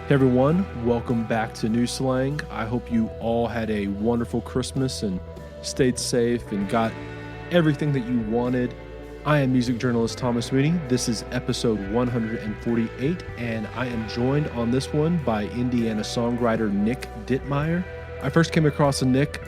Hey everyone, welcome back to New Slang. I hope you all had a wonderful Christmas and stayed safe and got everything that you wanted. I am music journalist Thomas Mooney. This is episode 148, and I am joined on this one by Indiana songwriter Nick Dittmeier. I first came across Nick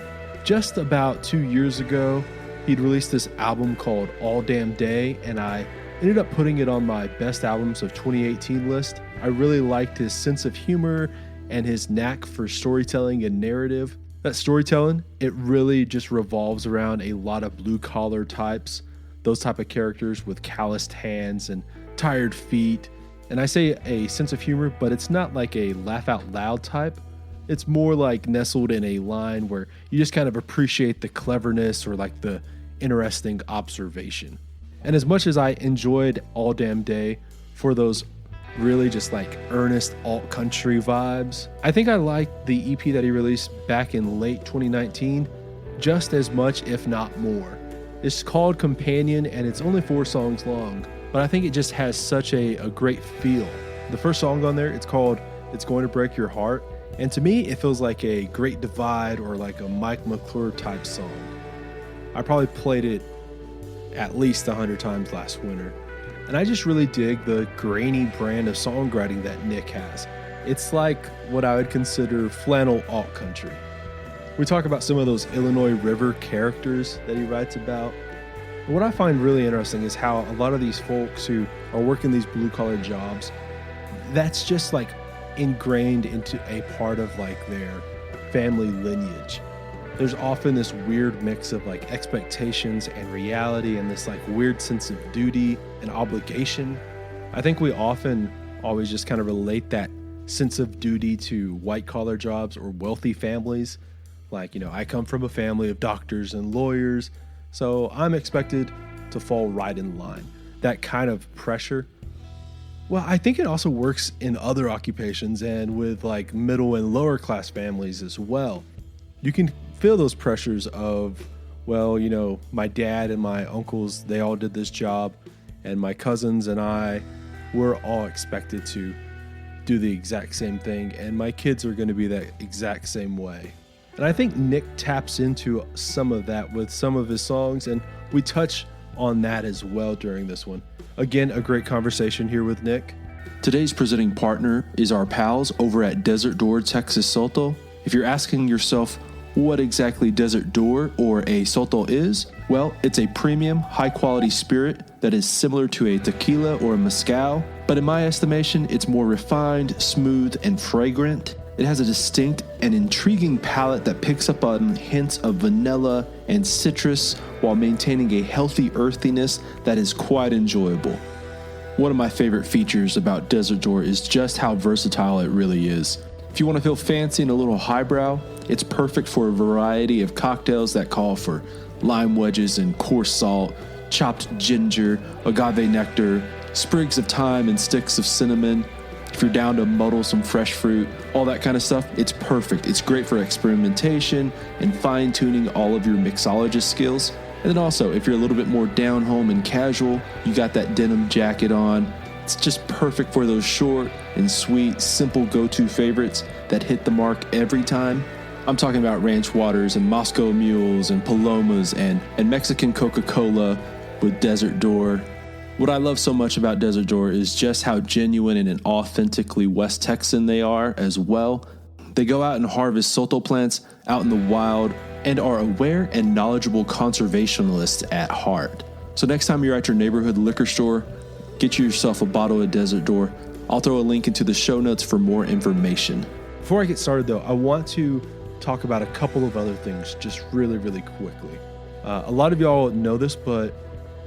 just about 2 years ago. He'd released this album called All Damn Day, and I ended up putting it on my best albums of 2018 list. I really liked his sense of humor and his knack for storytelling and narrative. That storytelling, it really just revolves around a lot of blue-collar types, those type of characters with calloused hands and tired feet. And I say a sense of humor, but it's not like a laugh-out-loud type. It's more like nestled in a line where you just kind of appreciate the cleverness or like the interesting observation. And as much as I enjoyed All Damn Day for those really just like earnest alt-country vibes, I think I liked the EP that he released back in late 2019 just as much, if not more. It's called Companion and it's only 4 songs long, but I think it just has such a great feel. The first song on there, it's called It's Going to Break Your Heart, and to me it feels like a Great Divide or like a Mike McClure type song. I probably played it at least 100 times last winter. And I just really dig the grainy brand of songwriting that Nick has. It's like what I would consider flannel alt country. We talk about some of those Illinois River characters that he writes about. And what I find really interesting is how a lot of these folks who are working these blue collar jobs, that's just like ingrained into a part of like their family lineage. There's often this weird mix of like expectations and reality and this like weird sense of duty and obligation. I think we often always just kind of relate that sense of duty to white collar jobs or wealthy families. Like, I come from a family of doctors and lawyers, so I'm expected to fall right in line. That kind of pressure. Well, I think it also works in other occupations and with like middle and lower class families as well. You can feel those pressures of, well, my dad and my uncles, they all did this job, and my cousins and I, we're all expected to do the exact same thing, and my kids are going to be that exact same way. And I think Nick taps into some of that with some of his songs, and we touch on that as well during this one. Again, a great conversation here with Nick. Today's presenting partner is our pals over at Desert Door Texas Soto. If you're asking yourself what exactly Desert Door or a Soto is, well, it's a premium, high-quality spirit that is similar to a tequila or a mezcal, but in my estimation, it's more refined, smooth, and fragrant. It has a distinct and intriguing palate that picks up on hints of vanilla and citrus while maintaining a healthy earthiness that is quite enjoyable. One of my favorite features about Desert Door is just how versatile it really is. If you want to feel fancy and a little highbrow, it's perfect for a variety of cocktails that call for lime wedges and coarse salt, chopped ginger, agave nectar, sprigs of thyme and sticks of cinnamon. If you're down to muddle some fresh fruit, all that kind of stuff, it's perfect. It's great for experimentation and fine-tuning all of your mixologist skills. And then also, if you're a little bit more down home and casual, you got that denim jacket on. It's just perfect for those short and sweet, simple go-to favorites that hit the mark every time. I'm talking about ranch waters and Moscow mules and palomas and Mexican Coca-Cola with Desert Door. What I love so much about Desert Door is just how genuine and authentically West Texan they are as well. They go out and harvest Soto plants out in the wild and are aware and knowledgeable conservationists at heart. So next time you're at your neighborhood liquor store, get yourself a bottle of Desert Door. I'll throw a link into the show notes for more information. Before I get started though, I want to talk about a couple of other things just really, really quickly. A lot of y'all know this, but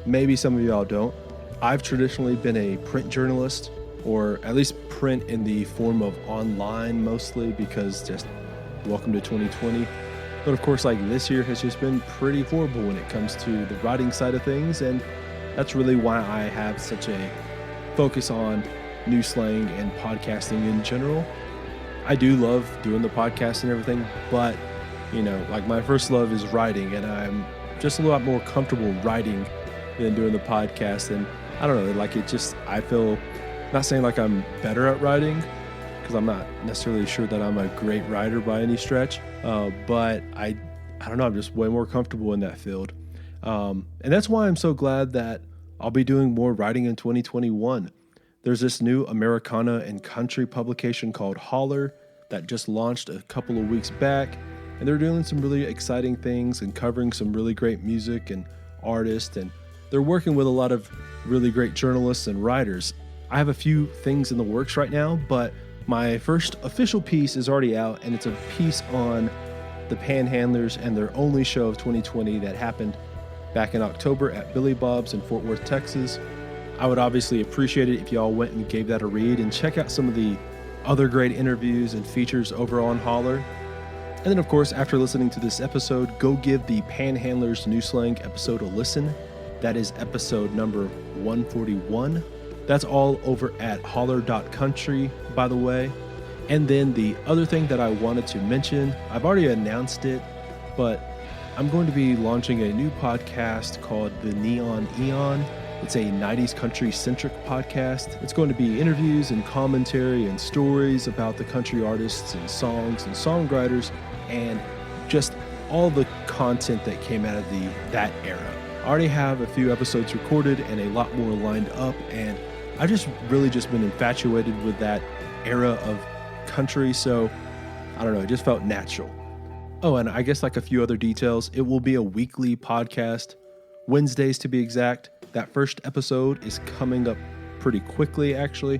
maybe some of y'all don't. I've traditionally been a print journalist, or at least print in the form of online mostly, because just welcome to 2020. But of course, like this year has just been pretty horrible when it comes to the writing side of things, and that's really why I have such a focus on new slang and podcasting in general. I do love doing the podcast and everything, but like my first love is writing, and I'm just a lot more comfortable writing than doing the podcast. And I don't know, like I feel, not saying like I'm better at writing, because I'm not necessarily sure that I'm a great writer by any stretch. But I don't know, I'm just way more comfortable in that field. And that's why I'm so glad that I'll be doing more writing in 2021. There's this new Americana and country publication called Holler that just launched a couple of weeks back, and they're doing some really exciting things and covering some really great music and artists, and they're working with a lot of really great journalists and writers. I have a few things in the works right now, but my first official piece is already out, and it's a piece on the Panhandlers and their only show of 2020 that happened back in October at Billy Bob's in Fort Worth, Texas. I would obviously appreciate it if y'all went and gave that a read and check out some of the other great interviews and features over on Holler. And then, of course, after listening to this episode, go give the Panhandlers New Slang episode a listen. That is episode number 141. That's all over at holler.country, by the way. And then the other thing that I wanted to mention, I've already announced it, but I'm going to be launching a new podcast called The Neon Eon. It's a 90s country-centric podcast. It's going to be interviews and commentary and stories about the country artists and songs and songwriters and just all the content that came out of that era. I already have a few episodes recorded and a lot more lined up, and I've just really just been infatuated with that era of country, so I don't know, it just felt natural. Oh, and I guess like a few other details, it will be a weekly podcast, Wednesdays to be exact. That first episode is coming up pretty quickly, actually.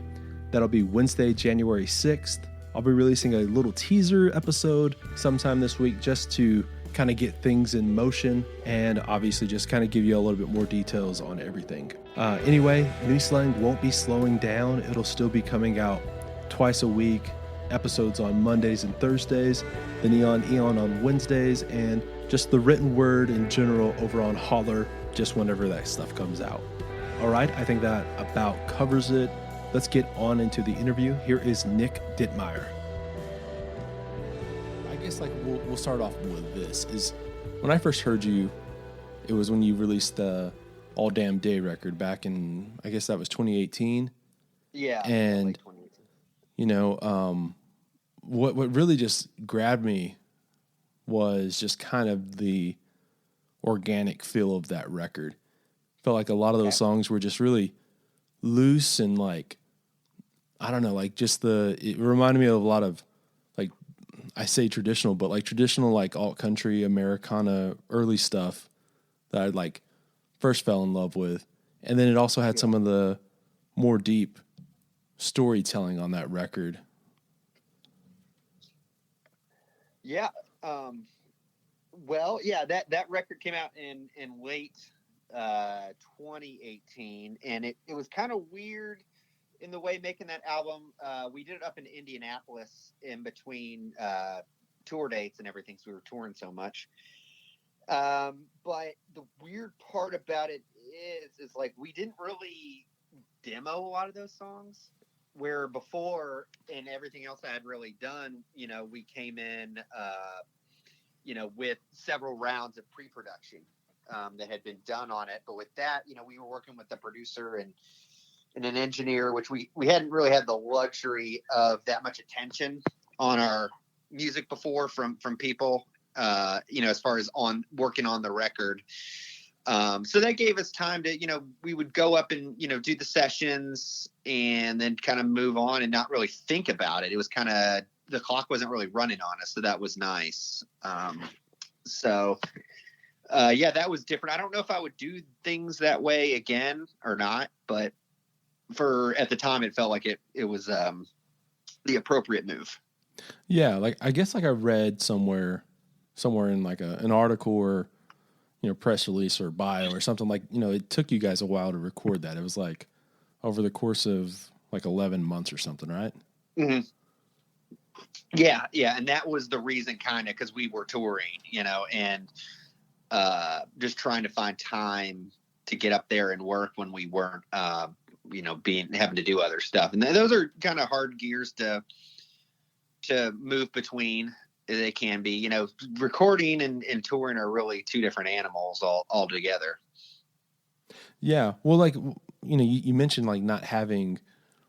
That'll be Wednesday, January 6th. I'll be releasing a little teaser episode sometime this week just to kind of get things in motion and obviously just kind of give you a little bit more details on everything. Anyway, New Slang won't be slowing down. It'll still be coming out twice a week, episodes on Mondays and Thursdays, the Neon Eon on Wednesdays, and just the written word in general over on Holler, just whenever that stuff comes out. All right, I think that about covers it. Let's get on into the interview. Here is Nick Dittmeier. I guess like we'll start off with this. Is when I first heard you, it was when you released the All Damn Day record back in, I guess that was 2018. Yeah. And like 2018. you know, what really just grabbed me was just kind of the organic feel of that record. Felt like a lot of those songs were just really loose and like, I don't know, like just it reminded me of a lot of like, I say traditional, but like traditional like alt country, Americana, early stuff that I like first fell in love with. And then it also had some of the more deep storytelling on that record. Yeah. Well, yeah, that record came out in late 2018, and it was kind of weird in the way making that album. We did it up in Indianapolis in between tour dates and everything, so we were touring so much. But the weird part about it is like we didn't really demo a lot of those songs. Where before and everything else I had really done, you know, we came in, you know, with several rounds of pre-production that had been done on it. But with that, you know, we were working with the producer and an engineer, which we hadn't really had the luxury of that much attention on our music before from people, you know, as far as on working on the record. So that gave us time to, you know, we would go up and, you know, do the sessions and then kind of move on and not really think about it. It was kind of, the clock wasn't really running on us. So that was nice. Yeah, that was different. I don't know if I would do things that way again or not, but at the time it felt like it was the appropriate move. Yeah. Like, I guess like I read somewhere in like an article or, you know, press release or bio or something, like, you know, it took you guys a while to record that. It was like over the course of like 11 months or something, right? Mm-hmm. Yeah. Yeah. And that was the reason, kind of, because we were touring, you know, and just trying to find time to get up there and work when we weren't, you know, having to do other stuff. And those are kind of hard gears to move between. They can be, you know, recording and touring are really two different animals all together. Yeah. Well, like, you know, you mentioned like not having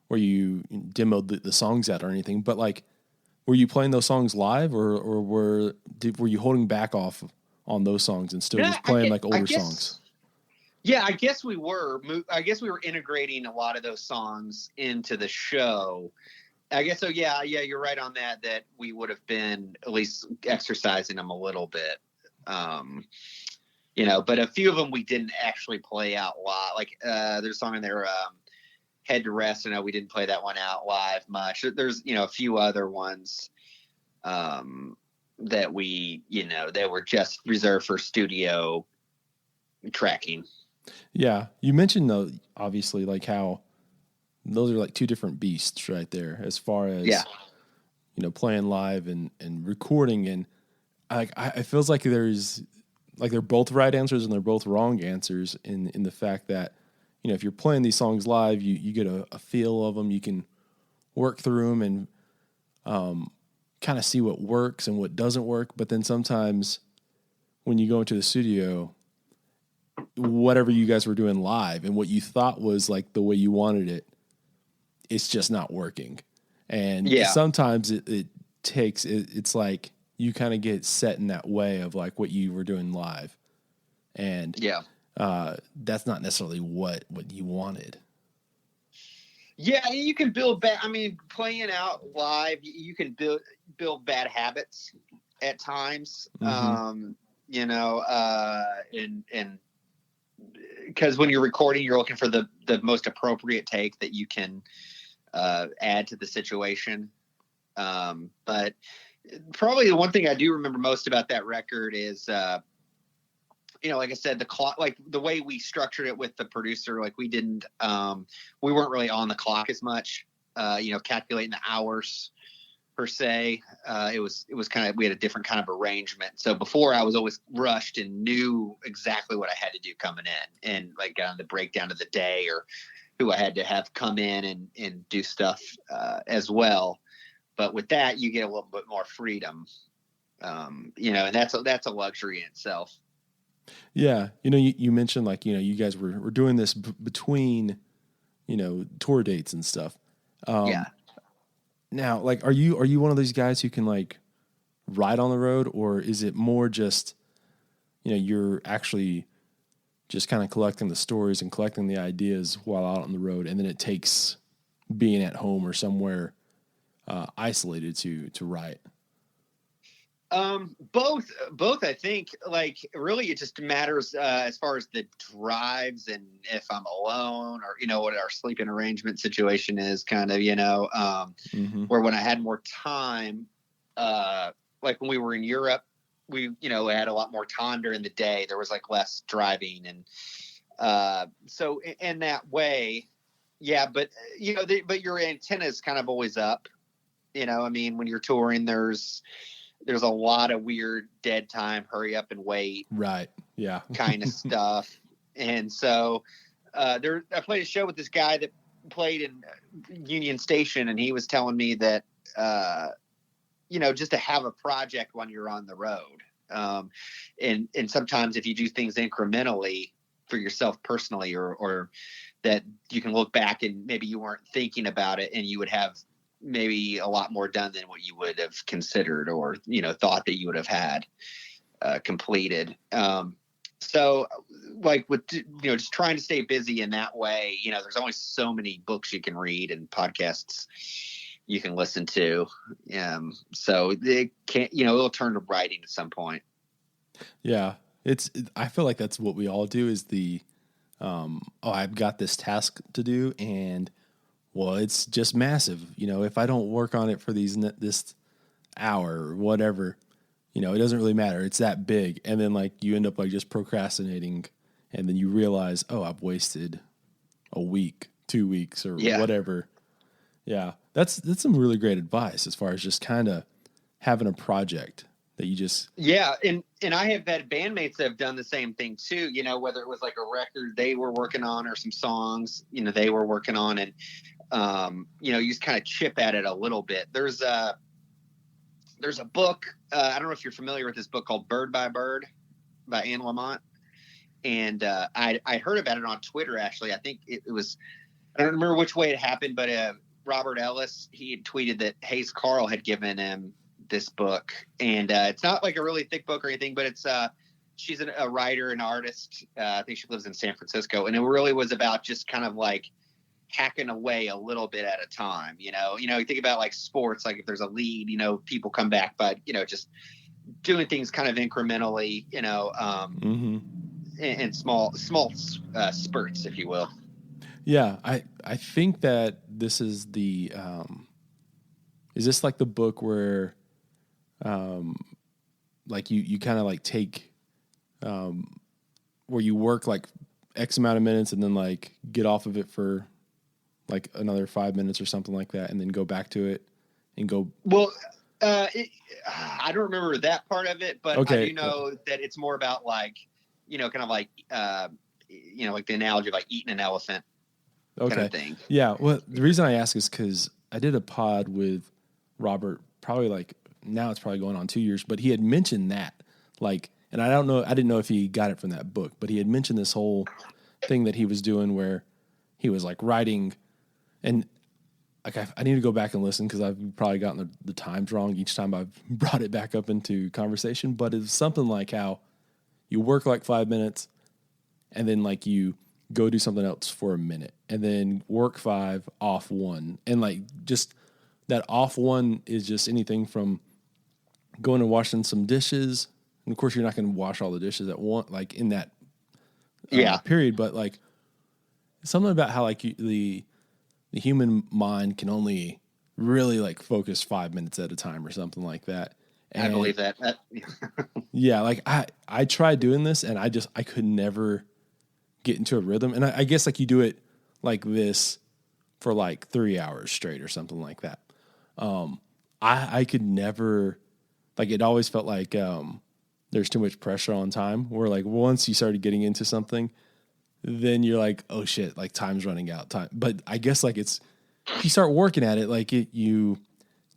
where you demoed the songs out or anything, but like, were you playing those songs live, or were you holding back off on those songs and still just playing like older songs? Yeah, I guess we were. I guess we were integrating a lot of those songs into the show. I guess so. Yeah, you're right on that. That we would have been at least exercising them a little bit. But a few of them we didn't actually play out live. Like there's a song in there, Head to Rest. I know we didn't play that one out live much. There's a few other ones that we that were just reserved for studio tracking. Yeah, you mentioned though, obviously, like how those are like two different beasts right there, as far as playing live and recording, and I feels like there's like they're both right answers and they're both wrong answers in the fact that if you're playing these songs live, you get a feel of them, you can work through them and kind of see what works and what doesn't work, but then sometimes when you go into the studio, whatever you guys were doing live and what you thought was like the way you wanted it, it's just not working. And sometimes it's like you kind of get set in that way of like what you were doing live. And that's not necessarily what you wanted. Yeah, you can build bad. I mean, playing out live, you can build bad habits at times. Mm-hmm. And because when you're recording, you're looking for the most appropriate take that you can add to the situation. But probably the one thing I do remember most about that record is, like I said, the clock, like the way we structured it with the producer, like we weren't really on the clock as much, calculating the hours per se. It was kind of, we had a different kind of arrangement. So before I was always rushed and knew exactly what I had to do coming in, and like on the breakdown of the day or who I had to have come in and do stuff as well. But with that, you get a little bit more freedom, and that's a luxury in itself. Yeah. You mentioned like, you guys were doing this between, tour dates and stuff. Now, like, are you one of those guys who can like ride on the road, or is it more just, you're actually just kind of collecting the stories and collecting the ideas while out on the road, and then it takes being at home or somewhere isolated to write? Both, I think. Like, really, it just matters as far as the drives and if I'm alone or, what our sleeping arrangement situation is kind of, where when I had more time, like when we were in Europe, we, had a lot more time during the day. There was like less driving. And so in that way, yeah, but, but your antenna is kind of always up, I mean, when you're touring, there's a lot of weird dead time, hurry up and wait. Right. Yeah. kind of stuff. And so I played a show with this guy that played in Union Station, and he was telling me that, just to have a project when you're on the road. And sometimes if you do things incrementally for yourself personally, or that you can look back and maybe you weren't thinking about it and you would have maybe a lot more done than what you would have considered or, thought that you would have had completed. So like with, just trying to stay busy in that way, there's only so many books you can read and podcasts you can listen to. So it can't, it'll turn to writing at some point. Yeah. I feel like that's what we all do is I've got this task to do, and well, it's just massive. If I don't work on it for this hour or whatever, it doesn't really matter. It's that big. And then like you end up like just procrastinating, and then you realize, oh, I've wasted a week, 2 weeks or whatever. Yeah. That's some really great advice as far as just kind of having a project that you just. Yeah. And I have had bandmates that have done the same thing too, whether it was like a record they were working on or some songs, they were working on, and you just kind of chip at it a little bit. There's a book. I don't know if you're familiar with this book called Bird by Bird by Anne Lamott. And I heard about it on Twitter, actually. I think it was I don't remember which way it happened, but Robert Ellis, he had tweeted that Hayes Carl had given him this book, and it's not like a really thick book or anything, but it's she's a writer and artist. I think she lives in San Francisco, and it really was about just kind of like hacking away a little bit at a time. You think about like sports, like if there's a lead, people come back, but just doing things kind of incrementally, in small spurts, if you will. Yeah, I think that this is the is this like the book where like you kind of like take where you work like X amount of minutes and then like get off of it for like another 5 minutes or something like that and then go back to it and go. Well, I don't remember that part of it, but okay. I do know that it's more about like, kind of like, like the analogy of like eating an elephant. Okay. Kind of thing. Yeah. Well, the reason I ask is because I did a pod with Robert, probably like now it's probably going on 2 years, but he had mentioned that like, and I didn't know if he got it from that book, but he had mentioned this whole thing that he was doing where he was like writing, and like I need to go back and listen because I've probably gotten the times wrong each time I've brought it back up into conversation, but it's something like how you work like 5 minutes and then like you go do something else for a minute and then work 5, off 1. And like just that off 1 is just anything from going and washing some dishes. And of course you're not going to wash all the dishes at once, like in that period. But like something about how like the human mind can only really like focus 5 minutes at a time or something like that. And I believe that. Yeah. Like I tried doing this and I could never get into a rhythm. And I guess like you do it like this for like 3 hours straight or something like that. I could never, like, it always felt like there's too much pressure on time, where like once you started getting into something, then you're like, oh shit, like time's running out. But I guess like if you start working at it, like you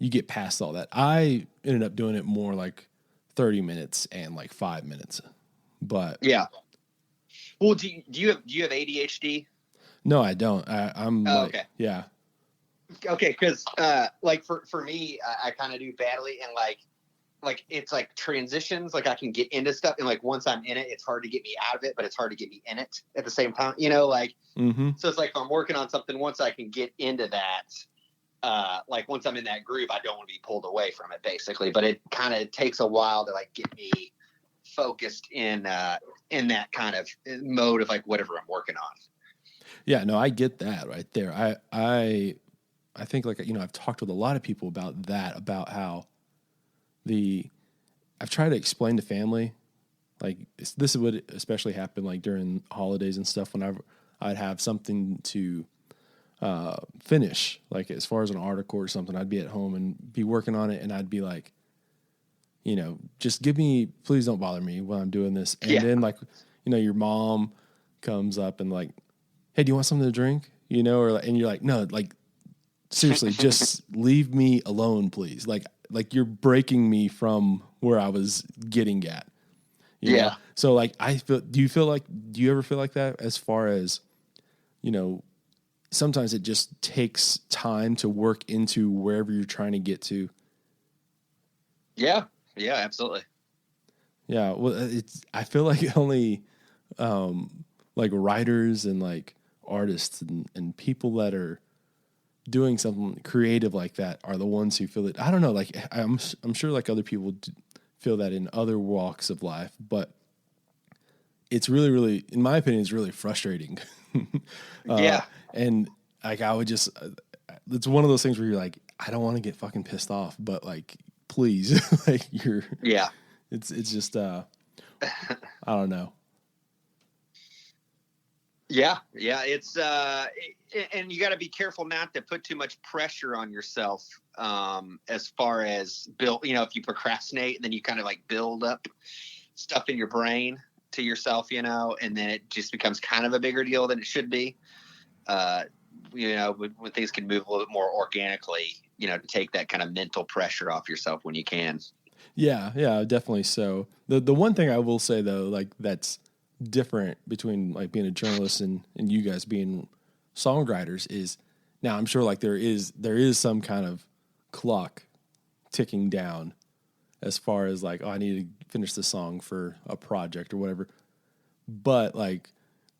get past all that. I ended up doing it more like 30 minutes and like 5 minutes, but yeah. Well, do you have ADHD? No, I don't. I'm like, okay. Yeah. Okay, because like for me, I kind of do badly, and like it's like transitions. Like I can get into stuff, and like once I'm in it, it's hard to get me out of it, but it's hard to get me in it at the same time. Like So it's like if I'm working on something, once I can get into that, like once I'm in that groove, I don't want to be pulled away from it, basically. But it kind of takes a while to like get me focused in that kind of mode of like whatever I'm working on. Yeah, no, I get that right there. I think like, I've talked with a lot of people about that, about how I've tried to explain to family, like this would especially happen like during holidays and stuff, whenever I'd have something to finish, like as far as an article or something, I'd be at home and be working on it, and I'd be like, just please don't bother me while I'm doing this. And then like, your mom comes up and like, hey, do you want something to drink? And you're like, no, like seriously, just leave me alone, please. Like you're breaking me from where I was getting at. You know? So like, do you ever feel like that as far as, sometimes it just takes time to work into wherever you're trying to get to? Yeah. Yeah, absolutely. Yeah. Well, I feel like only, like writers and like artists and people that are doing something creative like that are the ones who feel it. I don't know. Like I'm sure like other people feel that in other walks of life, but it's really, really, in my opinion, it's really frustrating. And like, I would just, it's one of those things where you're like, I don't want to get fucking pissed off, but like, please, like it's just, I don't know. Yeah. It's, and you got to be careful not to put too much pressure on yourself, as far as build, if you procrastinate, then you kind of like build up stuff in your brain to yourself, and then it just becomes kind of a bigger deal than it should be. When things can move a little bit more organically, to take that kind of mental pressure off yourself when you can. Yeah, definitely. So the one thing I will say though, like that's different between like being a journalist and you guys being songwriters is now I'm sure like there is some kind of clock ticking down as far as like, oh, I need to finish the song for a project or whatever. But like,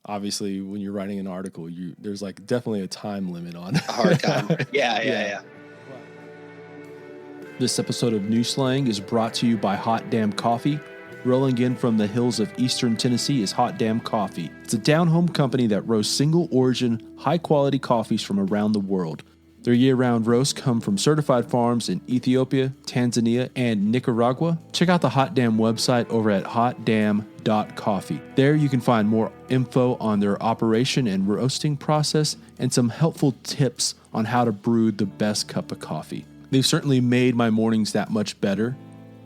obviously when you're writing an article, there's like definitely a time limit on it. A hard time. Yeah. This episode of New Slang is brought to you by Hot Damn Coffee. Rolling in from the hills of eastern Tennessee is Hot Damn Coffee. It's a down-home company that roasts single-origin, high-quality coffees from around the world. Their year-round roasts come from certified farms in Ethiopia, Tanzania, and Nicaragua. Check out the Hot Damn website over at hotdamn.coffee. There you can find more info on their operation and roasting process and some helpful tips on how to brew the best cup of coffee. They've certainly made my mornings that much better.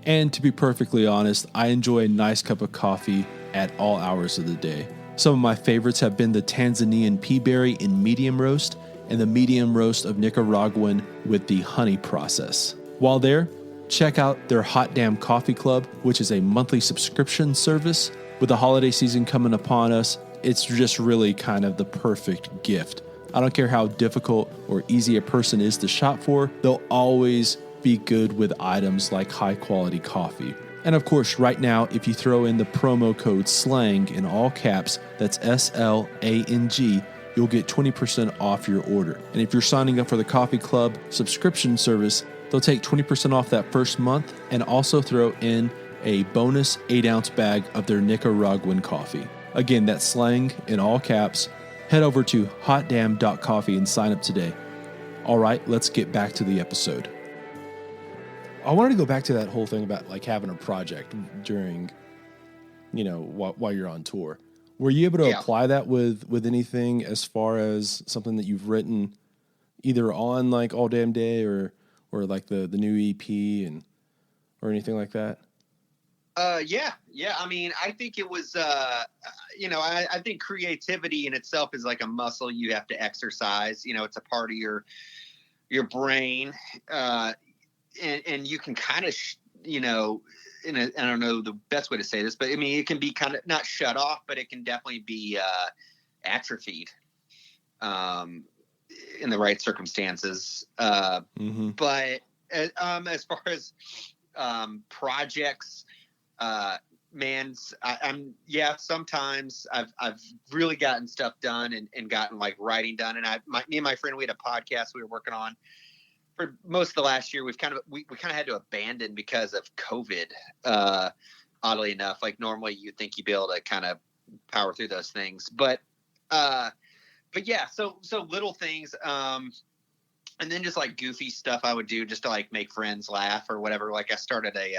And to be perfectly honest, I enjoy a nice cup of coffee at all hours of the day. Some of my favorites have been the Tanzanian pea berry in medium roast and the medium roast of Nicaraguan with the honey process. While there, check out their Hot Damn Coffee Club, which is a monthly subscription service. With the holiday season coming upon us, it's just really kind of the perfect gift. I don't care how difficult or easy a person is to shop for, they'll always be good with items like high quality coffee. And of course, right now, if you throw in the promo code SLANG in all caps, that's SLANG, you'll get 20% off your order. And if you're signing up for the Coffee Club subscription service, they'll take 20% off that first month and also throw in a bonus 8-ounce bag of their Nicaraguan coffee. Again, that's SLANG in all caps. Head over to hotdamn.coffee and sign up today. All right, let's get back to the episode. I wanted to go back to that whole thing about like having a project during, while you're on tour. Were you able to apply that with anything as far as something that you've written either on like All Damn Day or like the new EP or anything like that? Yeah. I mean, I think it was, I think creativity in itself is like a muscle you have to exercise. It's a part of your brain. And you can kind of, I don't know the best way to say this, but I mean, it can be kind of not shut off, but it can definitely be atrophied in the right circumstances. But as far as projects, sometimes I've really gotten stuff done and gotten like writing done. And me and my friend, we had a podcast we were working on for most of the last year. We kind of had to abandon because of COVID. Oddly enough, like normally you'd think you'd be able to kind of power through those things, but yeah, so little things, and then just like goofy stuff I would do just to like make friends laugh or whatever. Like I started I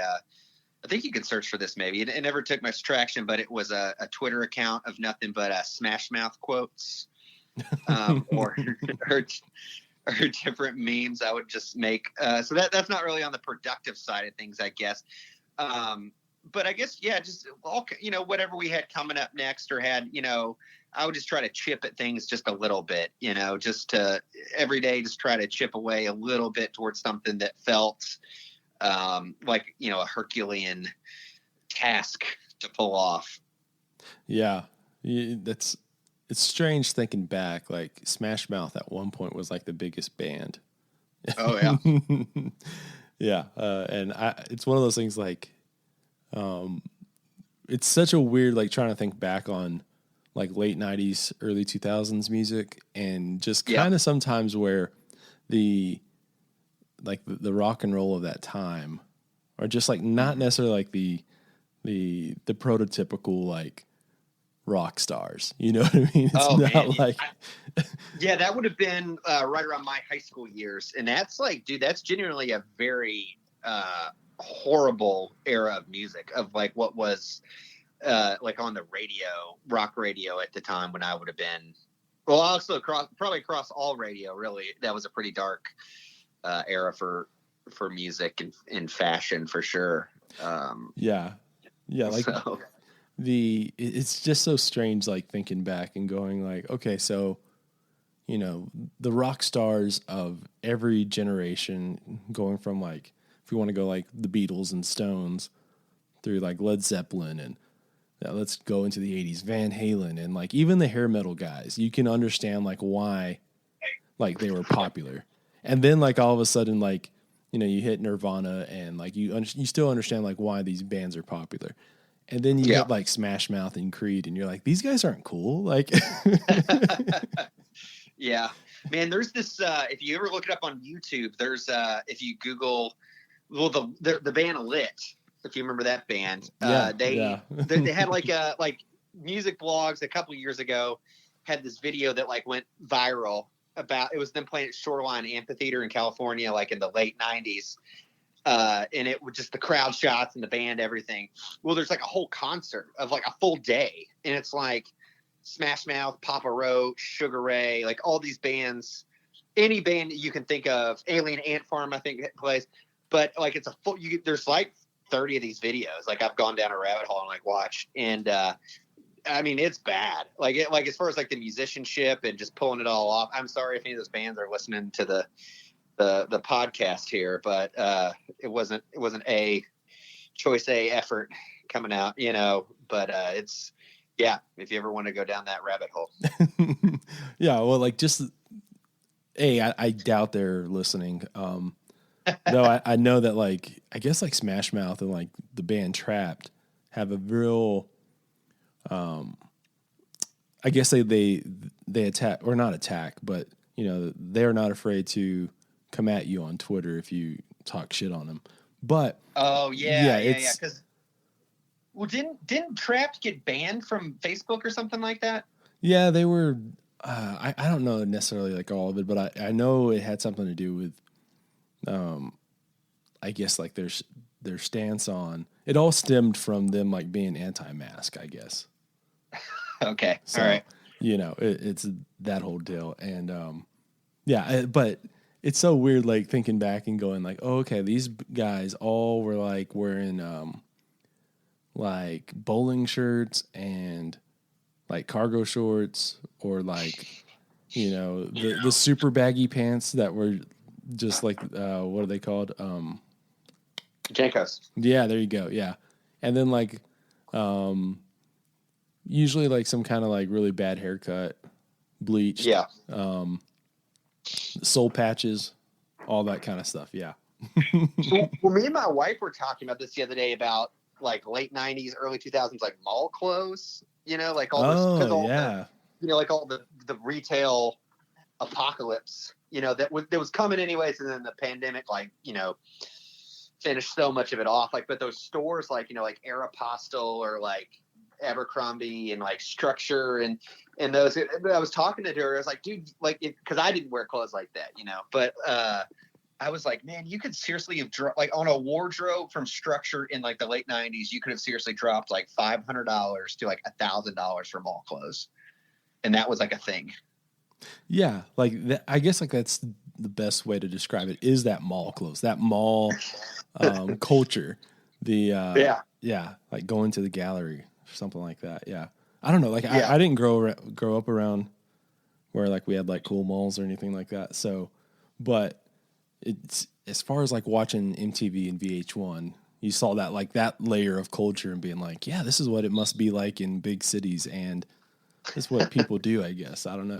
think you could search for this maybe. It never took much traction, but it was a Twitter account of nothing but Smash Mouth quotes, or different memes I would just make. So that's not really on the productive side of things, I guess. But I guess, yeah, just all, whatever we had coming up next or had, I would just try to chip at things just a little bit, just to every day, just try to chip away a little bit towards something that felt like, a Herculean task to pull off. Yeah. It's strange thinking back, like Smash Mouth at one point was like the biggest band. Oh yeah. Yeah. And it's one of those things like, it's such a weird, like trying to think back on like late 90s, early 2000s music and just kind of sometimes where the rock and roll of that time are just like not necessarily like the prototypical like rock stars, you know what I mean? That would have been right around my high school years, and that's like, dude, that's genuinely a very horrible era of music, of like what was like on the radio, rock radio at the time when I would have been, well, also probably across all radio, really. That was a pretty dark era for music and fashion for sure. Like so. It's just so strange, like thinking back and going like, okay, so, the rock stars of every generation, going from like, if you want to go like the Beatles and Stones through like Led Zeppelin and let's go into the 80s, Van Halen, and like even the hair metal guys, you can understand like why like they were popular. And then like all of a sudden, like, you know, you hit Nirvana and like you still understand like why these bands are popular. And then you hit like Smash Mouth and Creed and you're like, these guys aren't cool. Like, yeah, man, there's this, if you ever look it up on YouTube, there's, if you Google, well, the band Lit, if you remember that band, they had like music blogs a couple of years ago had this video that like went viral about, it was them playing at Shoreline Amphitheater in California, like in the late 90s. And it was just the crowd shots and the band, everything. Well, there's like a whole concert of like a full day. And it's like Smash Mouth, Papa Roach, Sugar Ray, like all these bands, any band that you can think of, Alien Ant Farm, I think it plays, but like it's a full, there's like 30 of these videos. Like I've gone down a rabbit hole and like watched, and I mean, it's bad. Like as far as like the musicianship and just pulling it all off. I'm sorry if any of those bands are listening to the podcast here, but it wasn't a choice A effort coming out, you know, but it's, yeah, if you ever want to go down that rabbit hole. Yeah. Well, like just, I doubt they're listening. Though I know that like, I guess like Smash Mouth and like the band Trapped have a real, I guess they attack, or not attack, but you know, they're not afraid to come at you on Twitter if you talk shit on them. But because well, didn't Trapped get banned from Facebook or something like that? Yeah, they were. I don't know necessarily like all of it, but I know it had something to do with, I guess like their stance on it. All stemmed from them like being anti-mask, I guess. Okay, so, all right. You know, it's that whole deal, and but it's so weird, like thinking back and going like, oh, okay, these guys all were like wearing like bowling shirts and like cargo shorts, or like, you know, the super baggy pants that were just like what are they called? JNCOs. Yeah, there you go. Yeah, and then like usually like some kind of like really bad haircut, bleached. Yeah. Soul patches, all that kind of stuff. Yeah. Well, me and my wife were talking about this the other day about like late 90s, early 2000s, like mall clothes, you know, like all this, you know, like all the retail apocalypse, you know, that was coming anyways. And then the pandemic, like, you know, finished so much of it off. Like, but those stores, like, you know, like Aeropostale or like Abercrombie and like Structure and those, I was talking to her, I was like, dude, like, because I didn't wear clothes like that, you know, but I was like, man, you could seriously have like on a wardrobe from Structure in like the late 90s, you could have seriously dropped like $500 to like $1,000 for mall clothes, and that was like a thing. Yeah, like I guess like that's the best way to describe it, is that mall clothes, that mall culture, the like going to the gallery. Something like that. Yeah. I don't know. Like I didn't grow up around where like we had like cool malls or anything like that. So, but it's as far as like watching MTV and VH1, you saw that like that layer of culture and being like, yeah, this is what it must be like in big cities, and it's what people do, I guess. I don't know.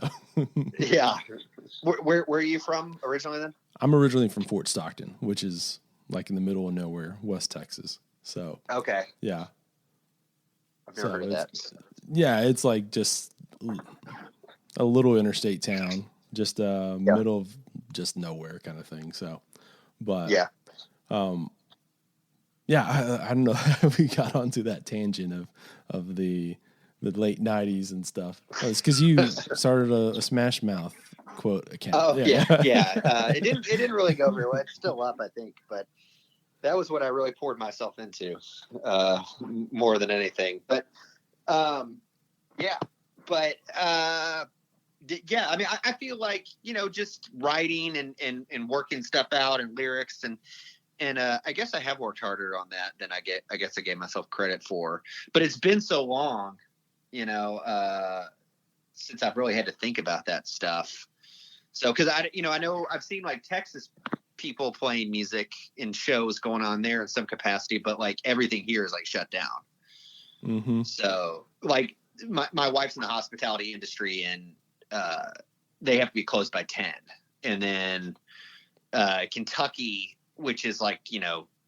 Yeah. Where are you from originally then? I'm originally from Fort Stockton, which is like in the middle of nowhere, West Texas. So, okay. Yeah. I've never heard of that. Yeah, it's like just a little interstate town, just middle of just nowhere kind of thing. So, but I don't know how we got onto that tangent of the late 90s and stuff. It's because you started a Smash Mouth quote account. Oh yeah. It didn't really go very well. It's still up, I think, but that was what I really poured myself into, more than anything. But, I mean, I feel like, you know, just writing and working stuff out and lyrics and I guess I have worked harder on that than I guess I gave myself credit for. But it's been so long, you know, since I've really had to think about that stuff. So, because I know I've seen like Texas people playing music in shows going on there in some capacity, but like everything here is like shut down. Mm-hmm. So like my wife's in the hospitality industry, and they have to be closed by 10. And then Kentucky, which is like,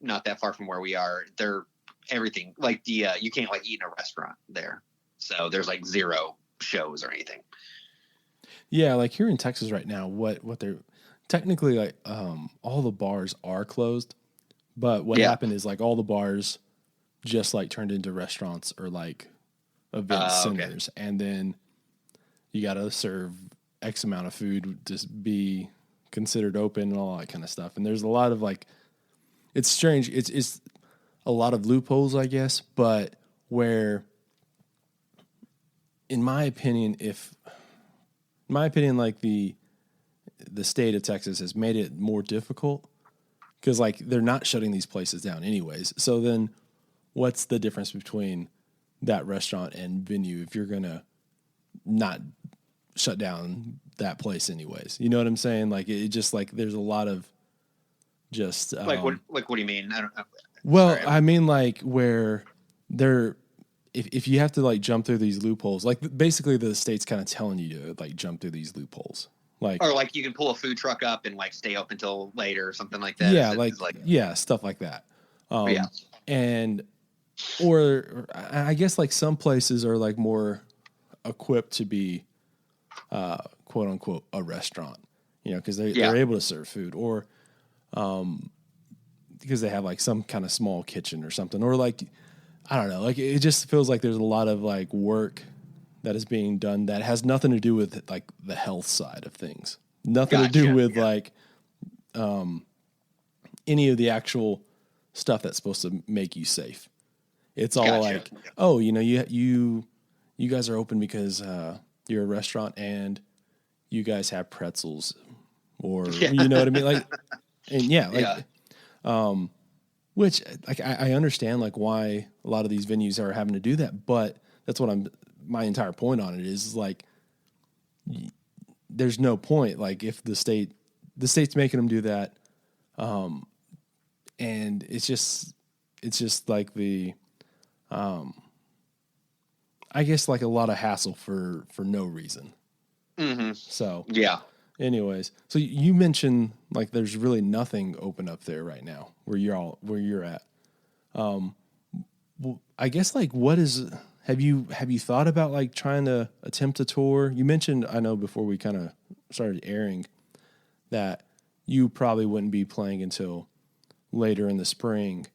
not that far from where we are, they're everything like you can't like eat in a restaurant there. So there's like 0 shows or anything. Yeah, like here in Texas right now, what they're technically like, all the bars are closed, but what happened is like all the bars just like turned into restaurants or like event centers, and then you got to serve X amount of food to be considered open and all that kind of stuff. And there's a lot of like, it's strange. It's a lot of loopholes, I guess, but where, in my opinion, like the state of Texas has made it more difficult because like they're not shutting these places down anyways. So then what's the difference between that restaurant and venue if you're going to not shut down that place anyways? You know what I'm saying? Like it just like there's a lot of just like what do you mean? I don't know. Well, I mean like where they're if you have to like jump through these loopholes, like basically the state's kind of telling you to like jump through these loopholes. Like, or like you can pull a food truck up and like stay open until later or something like that. Yeah, yeah, stuff like that. And or I guess like some places are like more equipped to be quote unquote a restaurant, because they're able to serve food, or because they have like some kind of small kitchen or something, or like I don't know, like it just feels like there's a lot of like work that is being done that has nothing to do with like the health side of things, nothing to do with like any of the actual stuff that's supposed to make you safe. It's all like, oh, you guys are open because you're a restaurant and you guys have pretzels, or you know what I mean, like, and which like I understand like why a lot of these venues are having to do that, but that's what my entire point on it is like there's no point, like if the state's making them do that, and it's just like the I guess like a lot of hassle for no reason. Mm-hmm. So anyways, so you mentioned like there's really nothing open up there right now where you're at. I guess like have you thought about like trying to attempt a tour? You mentioned, I know before we kind of started airing, that you probably wouldn't be playing until later in the spring.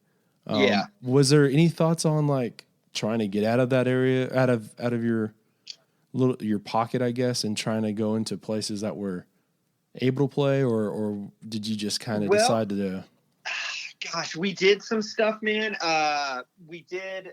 Was there any thoughts on like trying to get out of that area, out of your pocket, I guess, and trying to go into places that were able to play, or did you just kind of decide to? Gosh, we did some stuff, man. We did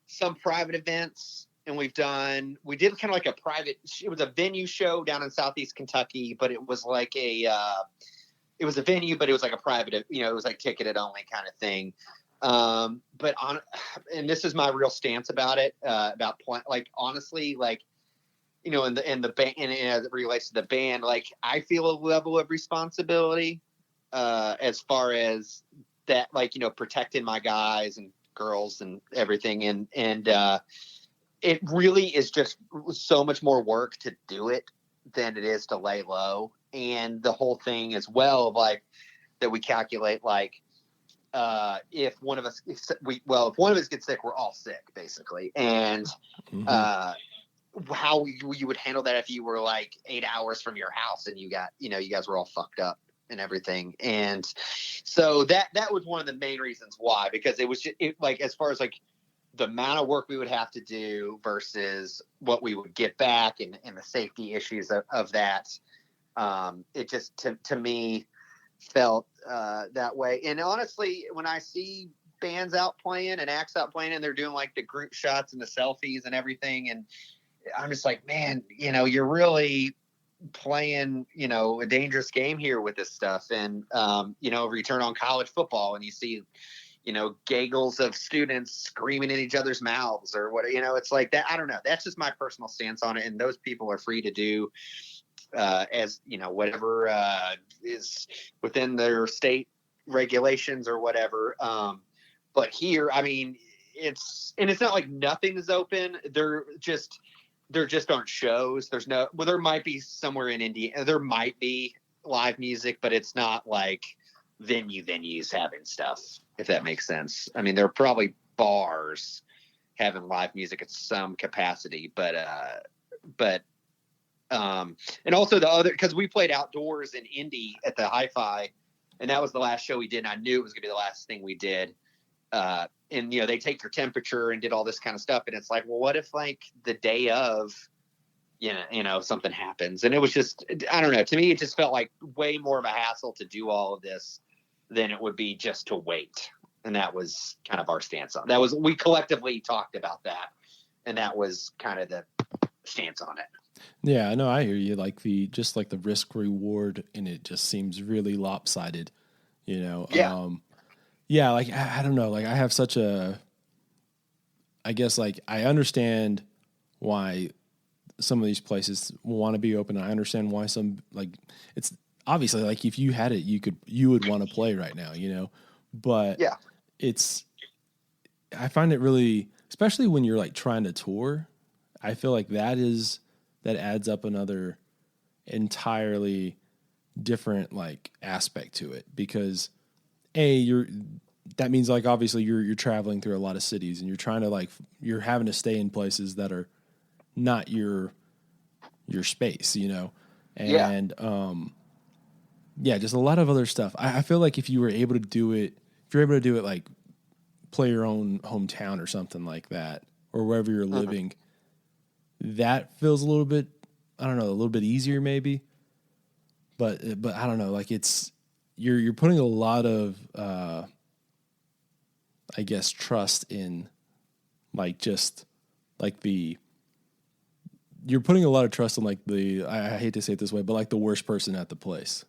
some private events, and we did kind of like it was a venue show down in Southeast Kentucky, but it was like it was a venue, but it was like a private, it was like ticketed only kind of thing. And this is my real stance about it, like, honestly, like, in the band, and as it relates to the band, like I feel a level of responsibility, as far as that, like, protecting my guys and girls and everything. And it really is just so much more work to do it than it is to lay low. And the whole thing as well, like that we calculate, like, if one of us gets sick, we're all sick basically. And, how you would handle that if you were like 8 hours from your house and you guys were all fucked up and everything. And so that was one of the main reasons why, because it was just, like, as far as like the amount of work we would have to do versus what we would get back, and the safety issues of that. It just, to me, felt that way. And honestly, when I see bands out playing and acts out playing and they're doing like the group shots and the selfies and everything, and I'm just like, man, you're really playing, a dangerous game here with this stuff. And, return on college football and you see, giggles of students screaming in each other's mouths or what, it's like that. I don't know. That's just my personal stance on it. And those people are free to do, as, whatever, is within their state regulations or whatever. But here, I mean, it's not like nothing is open. There just aren't shows. There might be somewhere in India. There might be live music, but it's not like venues having stuff, if that makes sense. I mean, there are probably bars having live music at some capacity, but and also the other, because we played outdoors in Indy at the Hi-Fi, and that was the last show we did. And I knew it was gonna be the last thing we did. And they take your temperature and did all this kind of stuff, and it's like, well, what if like the day of, something happens? And it was just, I don't know. To me, it just felt like way more of a hassle to do all of this than it would be just to wait. And that was kind of our stance on that. We collectively talked about that, and that was kind of the stance on it. Yeah, no, I hear you. Like the risk reward, and it just seems really lopsided. Yeah. Yeah, like I don't know. Like I have such I guess like I understand why some of these places want to be open. I understand why some, like, it's obviously like if you had it, you would want to play right now, but Yeah. I find it really, especially when you're like trying to tour, I feel like that adds up another entirely different like aspect to it, because that means like obviously you're traveling through a lot of cities, and you're trying to you're having to stay in places that are not your space, and just a lot of other stuff. I feel like if you're able to do it like play your own hometown or something like that, or wherever you're living, that feels a little bit, I don't know, a little bit easier maybe. But I don't know, like you're putting a lot of I guess trust in you're putting a lot of trust in I hate to say it this way, but like the worst person at the place.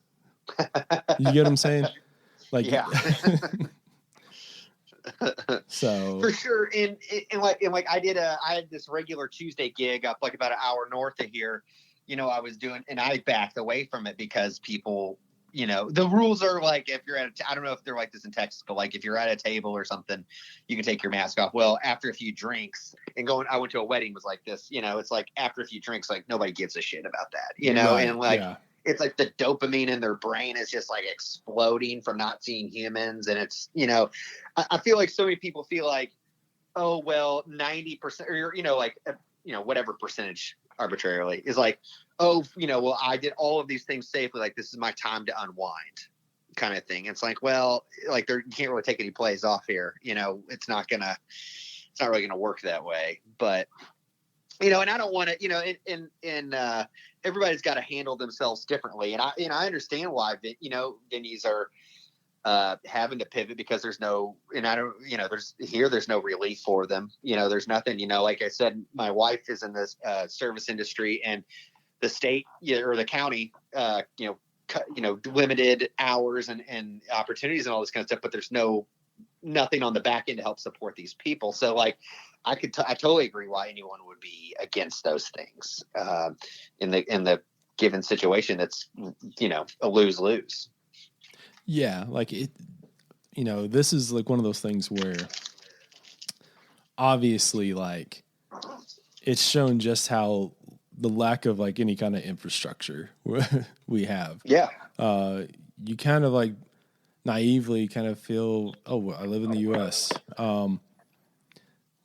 You get what I'm saying? Like, yeah. So for sure. And I had this regular Tuesday gig up like about an hour north of here. I was doing, and I backed away from it because people, the rules are like, if you're I don't know if they're like this in Texas, but like if you're at a table or something, you can take your mask off. Well, after a few drinks I went to a wedding was like this, it's like after a few drinks, like nobody gives a shit about that, Right, and like, yeah. It's like the dopamine in their brain is just like exploding from not seeing humans. And it's, I feel like so many people feel like, oh, well, 90% or, whatever percentage arbitrarily is like, oh, well, I did all of these things safely. Like, this is my time to unwind kind of thing. It's like, well, like you can't really take any plays off here. It's not really going to work that way. But, and I don't want to, everybody's got to handle themselves differently. And I understand why, venues are having to pivot because there's no, and I don't, there's no relief for them. There's nothing, like I said, my wife is in this service industry, and the state or the county, limited hours and opportunities and all this kind of stuff, but there's nothing on the back end to help support these people. So like, I totally agree why anyone would be against those things in the given situation. That's, a lose-lose. Yeah. Like it, this is like one of those things where obviously like it's shown just how the lack of like any kind of infrastructure we have. Yeah. You kind of like naively kind of feel, oh, I live in the U.S.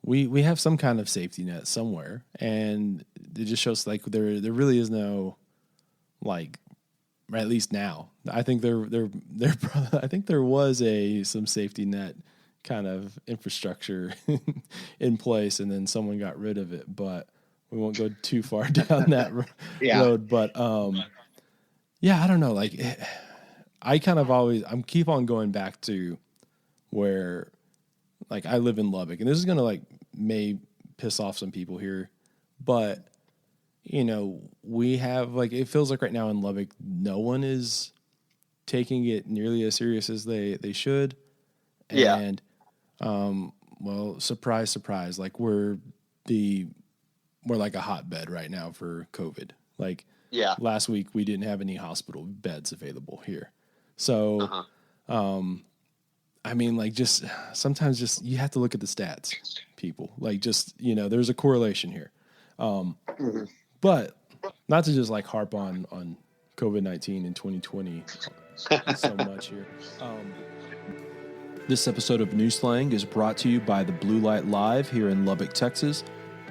We have some kind of safety net somewhere, and it just shows like there really is no, like, at least now. I think I think there was some safety net kind of infrastructure in place, and then someone got rid of it. But we won't go too far down that road. But yeah, I don't know. Like, I kind of I'm keep on going back to where, like, I live in Lubbock, and this is gonna like may piss off some people here, but we have like, it feels like right now in Lubbock, no one is taking it nearly as serious as they should. Yeah. And well, surprise, surprise, like we're like a hotbed right now for COVID. Like, yeah, last week we didn't have any hospital beds available here. So, I mean, like, just sometimes just you have to look at the stats, people. Like, just, there's a correlation here. Mhm. But not to just like harp on COVID-19 in 2020 so much here. This episode of New Slang is brought to you by the Blue Light Live here in Lubbock, Texas.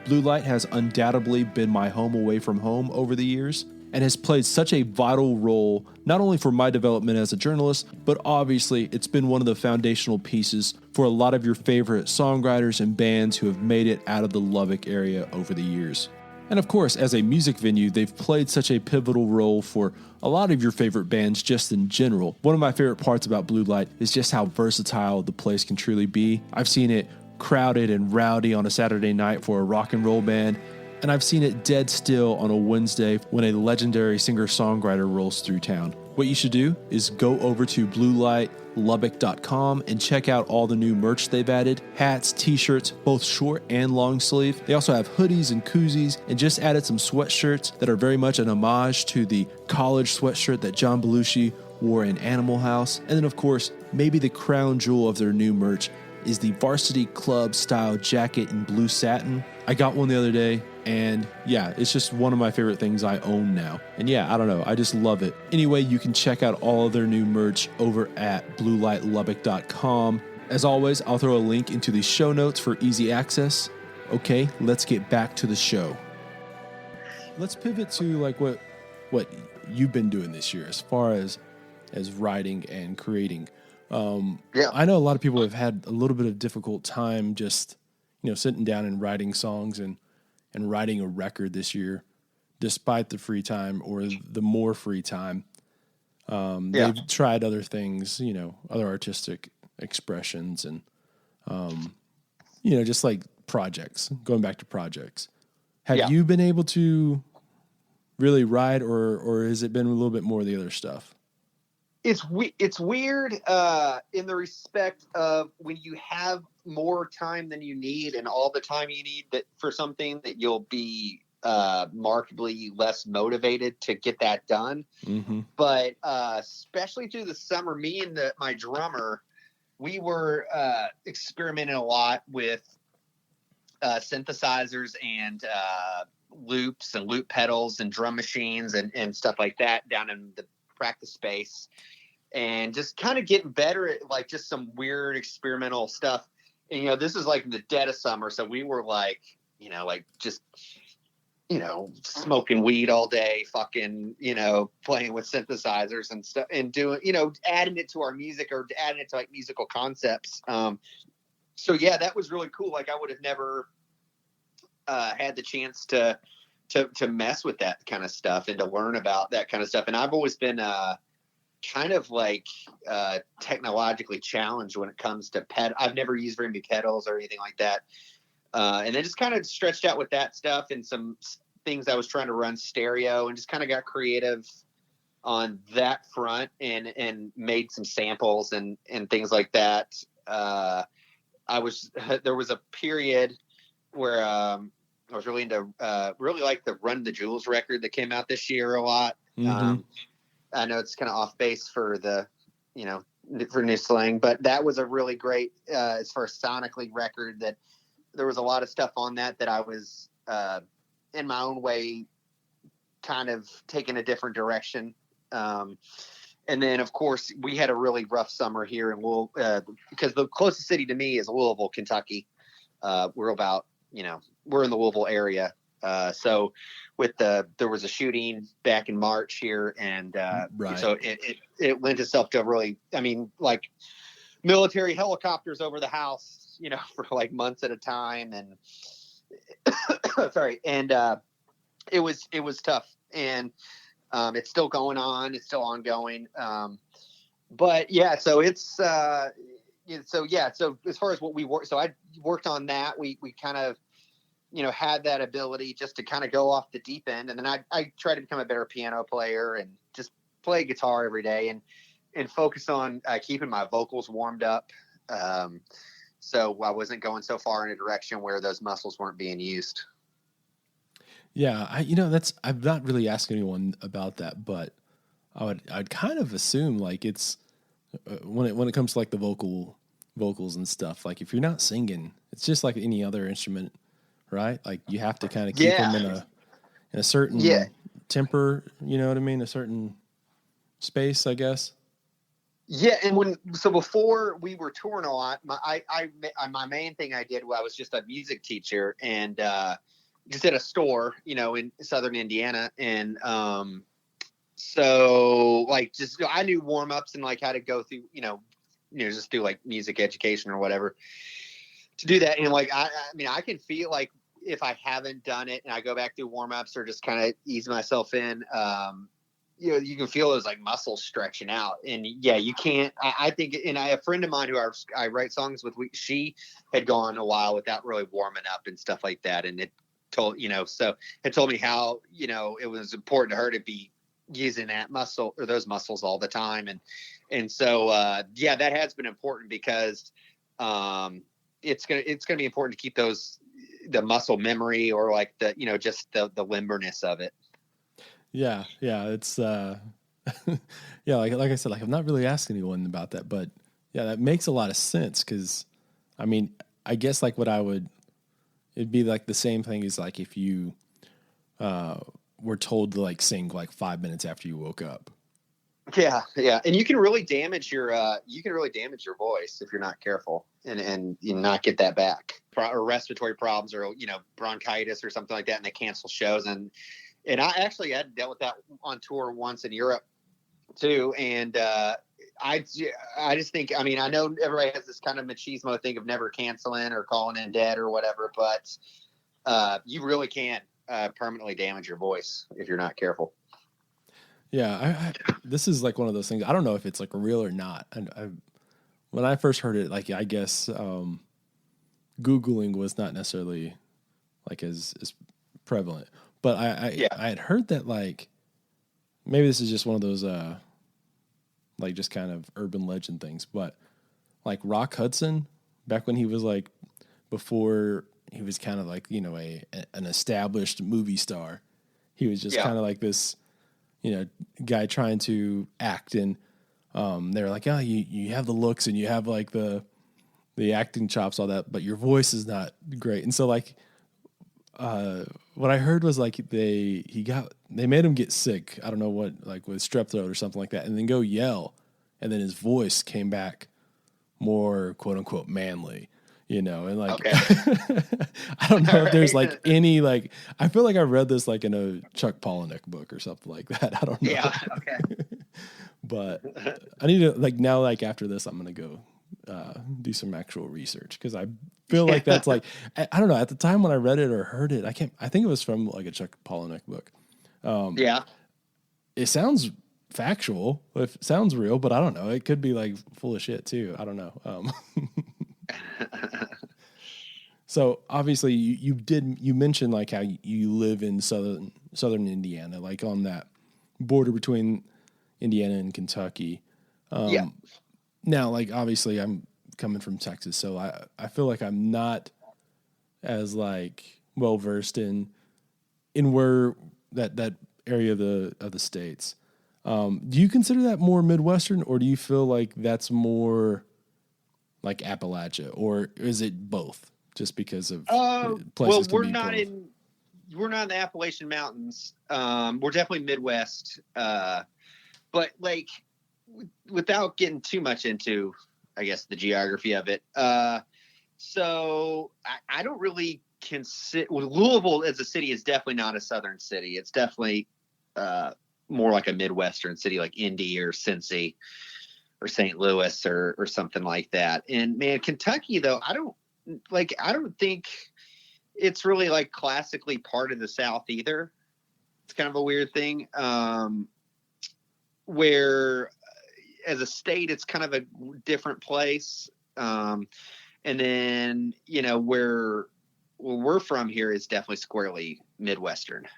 Blue Light has undoubtedly been my home away from home over the years and has played such a vital role not only for my development as a journalist, but obviously it's been one of the foundational pieces for a lot of your favorite songwriters and bands who have made it out of the Lubbock area over the years. And of course, as a music venue, they've played such a pivotal role for a lot of your favorite bands just in general. One of my favorite parts about Blue Light is just how versatile the place can truly be. I've seen it crowded and rowdy on a Saturday night for a rock and roll band, and I've seen it dead still on a Wednesday when a legendary singer-songwriter rolls through town. What you should do is go over to bluelightlubbock.com and check out all the new merch they've added. Hats, t-shirts, both short and long sleeve. They also have hoodies and koozies and just added some sweatshirts that are very much an homage to the college sweatshirt that John Belushi wore in Animal House. And then of course, maybe the crown jewel of their new merch is the Varsity Club style jacket in blue satin. I got one the other day, and yeah, it's just one of my favorite things I own now. And yeah, I don't know, I just love it. Anyway, you can check out all of their new merch over at bluelightlubbock.com. As always, I'll throw a link into the show notes for easy access. Okay, let's get back to the show. Let's pivot to like what you've been doing this year as far as writing and creating. Yeah. I know a lot of people have had a little bit of difficult time just, sitting down and writing songs and writing a record this year, despite the free time or the more free time. They've tried other things, other artistic expressions and, just like projects, going back to projects. Have you been able to really write or has it been a little bit more of the other stuff? It's weird in the respect of when you have more time than you need and all the time you need that for something that you'll be markedly less motivated to get that done. Mm-hmm. But especially through the summer, me and my drummer, we were experimenting a lot with synthesizers and loops and loop pedals and drum machines and stuff like that down in the practice space. And just kind of getting better at like just some weird experimental stuff. And, this is like in the dead of summer. So we were like, just, smoking weed all day, fucking, playing with synthesizers and stuff and doing, adding it to our music or adding it to like musical concepts. So yeah, that was really cool. Like I would have never had the chance to mess with that kind of stuff and to learn about that kind of stuff. And I've always been, kind of like technologically challenged when it comes to I've never used very many pedals or anything like that. And then just kind of stretched out with that stuff and some things I was trying to run there and just kind of got creative on that front and made some samples and things like that. There was a period where I was really into really like the Run the Jewels record that came out this year a lot. Mm-hmm. I know it's kind of off base for for New Slang, but that was a really great, as far as sonically record that there was a lot of stuff on that I was, in my own way, kind of taking a different direction. And then of course we had a really rough summer here in Louisville, because the closest city to me is Louisville, Kentucky. We're about, we're in the Louisville area. So there was a shooting back in March here and, right. So it lent itself to really, like military helicopters over the house, for like months at a time. And sorry. And, it was tough and, it's still going on. It's still ongoing. But yeah, so it's, so as far as what we worked, so I worked on that. We kind of, had that ability just to kind of go off the deep end. And then I tried to become a better piano player and just play guitar every day and focus on keeping my vocals warmed up. So I wasn't going so far in a direction where those muscles weren't being used. Yeah. I've not really asked anyone about that, but I'd kind of assume like it's when it comes to like the vocals and stuff. Like if you're not singing, it's just like any other instrument, right? Like you have to kind of keep them in a certain temper. You know what I mean? A certain space, I guess. Yeah, and before we were touring a lot, my main thing I did was I was just a music teacher and just at a store, in southern Indiana, and so like just I knew warm ups and like how to go through, just do like music education or whatever to do that, and like I mean I can feel like if I haven't done it and I go back through warm ups or just kind of ease myself in. You can feel those like muscles stretching out, and you can't. I think, and a friend of mine who I write songs with, she had gone a while without really warming up and stuff like that, and it told me how it was important to her to be using that muscle or those muscles all the time, and so that has been important because it's gonna be important to keep the muscle memory or like the just the limberness of it. Yeah, it's like I said, like I'm not really asking anyone about that, but yeah, that makes a lot of sense because I mean, I guess like it'd be like the same thing as like if you were told to like sing like 5 minutes after you woke up. Yeah, and you can really damage your voice if you're not careful and you not get that back, or respiratory problems or bronchitis or something like that, and they cancel shows and I actually had dealt with that on tour once in Europe too. And I just think, I mean, I know everybody has this kind of machismo thing of never canceling or calling in dead or whatever, but you really can permanently damage your voice if you're not careful. Yeah, this is like one of those things. I don't know if it's like real or not. And when I first heard it, like I guess Googling was not necessarily like as prevalent. But I had heard that like maybe this is just one of those like just kind of urban legend things, but like Rock Hudson back when he was like before he was kind of like an established movie star, he was just kind of like this guy trying to act, and they were like, oh, you have the looks and you have like the acting chops, all that, but your voice is not great, and so like. What I heard was like they made him get sick. I don't know what, like with strep throat or something like that, and then go yell, and then his voice came back more quote unquote manly, and like I don't know if there's like any like I feel like I read this like in a Chuck Palahniuk book or something like that. I don't know. Yeah, okay. But I need to like now like after this I'm gonna go do some actual research because I feel like that's like I don't know, at the time when I read it or heard it, I think it was from like a Chuck Palahniuk book. It sounds factual, it sounds real, but I don't know, it could be like full of shit too. I don't know. So obviously you mentioned like how you live in southern Indiana, like on that border between Indiana and Kentucky. Now, like, obviously I'm coming from Texas, so I feel like I'm not as like well versed in where that area of the states. Do you consider that more Midwestern, or do you feel like that's more like Appalachia, or is it both? Just because of places we're not in the Appalachian Mountains. We're definitely Midwest, but like without getting too much into, I guess, the geography of it. So I don't really consider Louisville as a city is definitely not a southern city. It's definitely more like a Midwestern city, like Indy or Cincy or St. Louis or something like that. And man, Kentucky though, I don't think it's really like classically part of the South either. It's kind of a weird thing. Where as a state, it's kind of a different place. And then, where we're from here is definitely squarely Midwestern.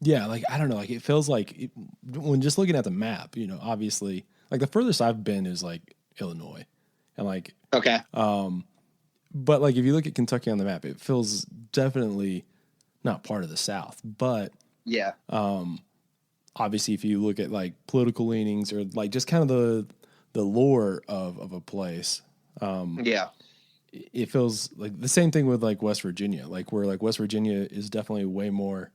Yeah. Like, I don't know. Like it feels like when just looking at the map, obviously like the furthest I've been is like Illinois and like, okay. But like, if you look at Kentucky on the map, it feels definitely not part of the South, but yeah. obviously, if you look at like political leanings or like just kind of the lore of a place, Yeah. it feels like the same thing with like West Virginia, like where like West Virginia is definitely way more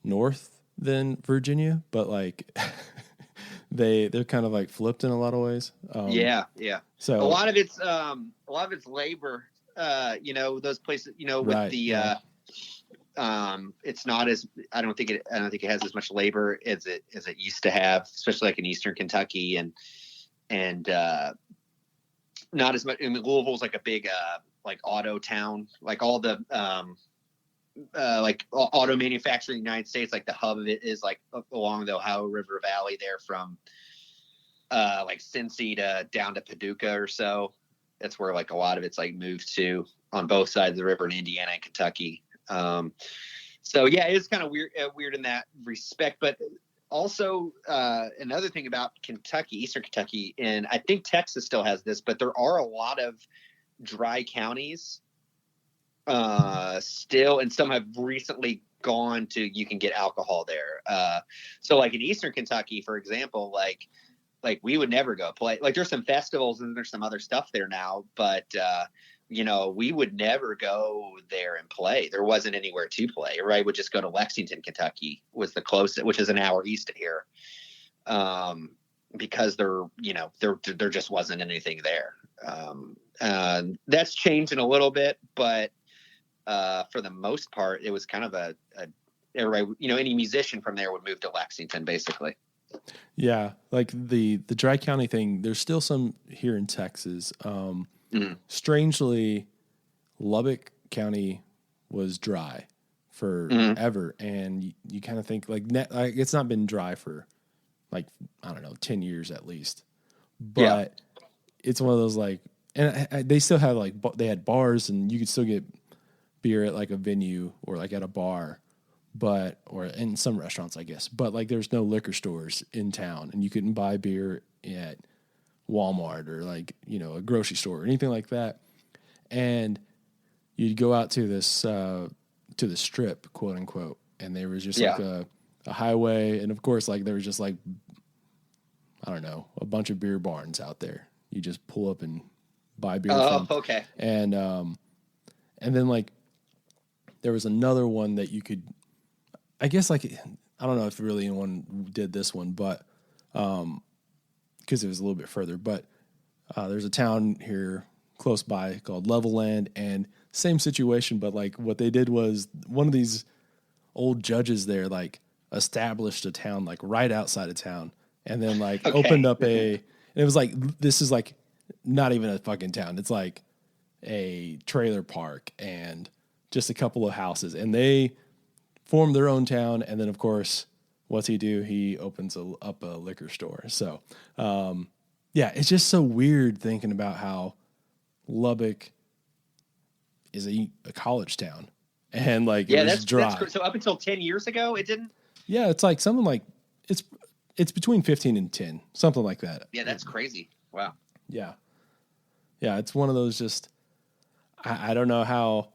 north than Virginia, but like they're kind of like flipped in a lot of ways. Yeah. So a lot of it's labor. Those places, with right, the it's not as I don't think it has as much labor as it used to have, especially like in Eastern Kentucky and not as much. I mean, Louisville's like a big like auto town, like all the like auto manufacturing in the United States, like the hub of it is like along the Ohio River Valley there from like Cincy to down to Paducah or so. That's where like a lot of it's like moved to on both sides of the river in Indiana and Kentucky. So yeah, it's kind of weird in that respect, but also another thing about Kentucky, Eastern Kentucky, and I think Texas still has this, but there are a lot of dry counties still, and some have recently gone to, you can get alcohol there. So like in Eastern Kentucky, for example, like we would never go play. Like there's some festivals and there's some other stuff there now, but we would never go there and play. There wasn't anywhere to play, right? We'd just go to Lexington, Kentucky was the closest, which is an hour east of here. Because there just wasn't anything there. That's changing a little bit, but for the most part, it was kind of everybody, any musician from there would move to Lexington, basically. Yeah, like the dry county thing, there's still some here in Texas. Strangely, Lubbock County was dry forever, and you kind of think like it's not been dry for like, I don't know, 10 years at least. But it's one of those like, and they still have like, they had bars and you could still get beer at like a venue or like at a bar, or in some restaurants, I guess. But like there's no liquor stores in town and you couldn't buy beer at Walmart or like, a grocery store or anything like that. And you'd go out to this, to the strip, quote unquote. And there was just like a highway. And of course, like there was just like, I don't know, a bunch of beer barns out there. You just pull up and buy beer from. Okay. And then like there was another one that you could, I guess like, I don't know if really anyone did this one, but because it was a little bit further, but there's a town here close by called Levelland, and same situation, but like what they did was one of these old judges there like established a town like right outside of town, and then like opened up and it was like, this is like not even a fucking town. It's like a trailer park and just a couple of houses, and they formed their own town. And then of course, what's he do? He opens up a liquor store. So, it's just so weird thinking about how Lubbock is a college town, and like it was dry. So up until 10 years ago, it didn't. Yeah, it's like something like it's between 15 and 10, something like that. Yeah, that's crazy. Wow. Yeah, it's one of those just I don't know how.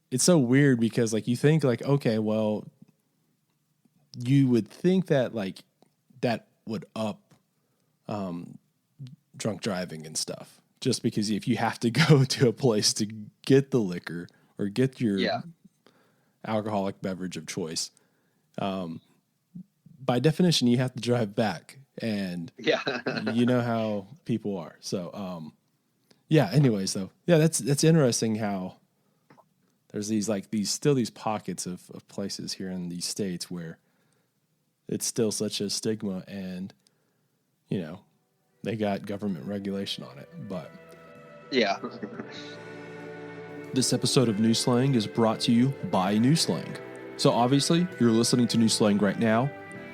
It's so weird because like you think like, okay, well, you would think that like that would up drunk driving and stuff, just because if you have to go to a place to get the liquor or get your alcoholic beverage of choice, by definition you have to drive back, and you know how people are. So anyways though, that's interesting how there's these pockets of places here in these states where it's still such a stigma, and they got government regulation on it. But this episode of New Slang is brought to you by New Slang. So obviously you're listening to New Slang right now.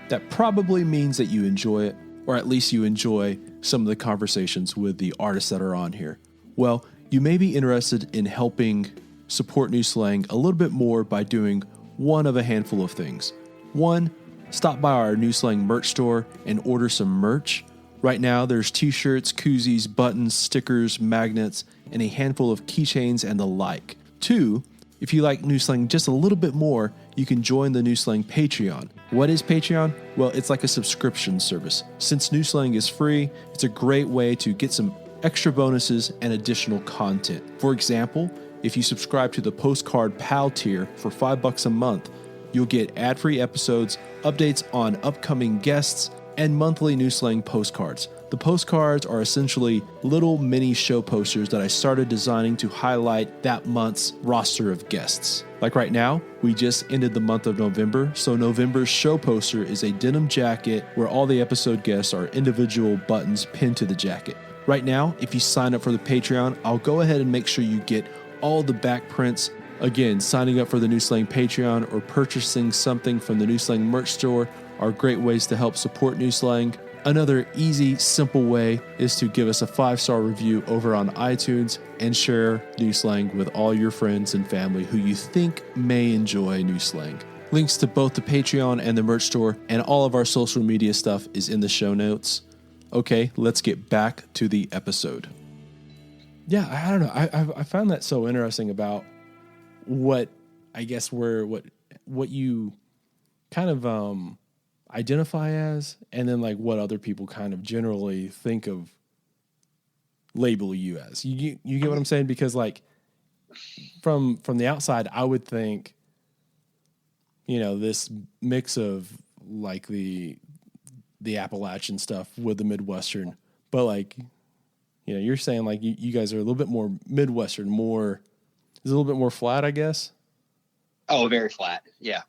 That probably means that you enjoy it, or at least you enjoy some of the conversations with the artists that are on here. Well, you may be interested in helping support New Slang a little bit more by doing one of a handful of things. One, stop by our New Slang merch store and order some merch. Right now, there's t-shirts, koozies, buttons, stickers, magnets, and a handful of keychains and the like. Two, If you like New Slang just a little bit more, you can join the New Slang Patreon. What is Patreon? Well, it's like a subscription service. Since New Slang is free, it's a great way to get some extra bonuses and additional content. For example, if you subscribe to the Postcard Pal tier for $5 a month, you'll get ad-free episodes, updates on upcoming guests, and monthly New Slang postcards. The postcards are essentially little mini show posters that I started designing to highlight that month's roster of guests. Like right now, we just ended the month of November, so November's show poster is a denim jacket where all the episode guests are individual buttons pinned to the jacket. Right now, if you sign up for the Patreon, I'll go ahead and make sure you get all the back prints. Again, signing up for the New Slang Patreon or purchasing something from the New Slang merch store are great ways to help support New Slang. Another easy, simple way is to give us a 5-star review over on iTunes and share New Slang with all your friends and family who you think may enjoy New Slang. Links to both the Patreon and the merch store and all of our social media stuff is in the show notes. Okay, let's get back to the episode. Yeah, I don't know. I found that so interesting about what you kind of identify as, and then like what other people kind of generally think of label you as. You get what I'm saying? Because like from the outside, I would think, this mix of like the Appalachian stuff with the Midwestern, but like, you're saying like you guys are a little bit more Midwestern, is a little bit more flat, I guess. Oh, very flat. Yeah.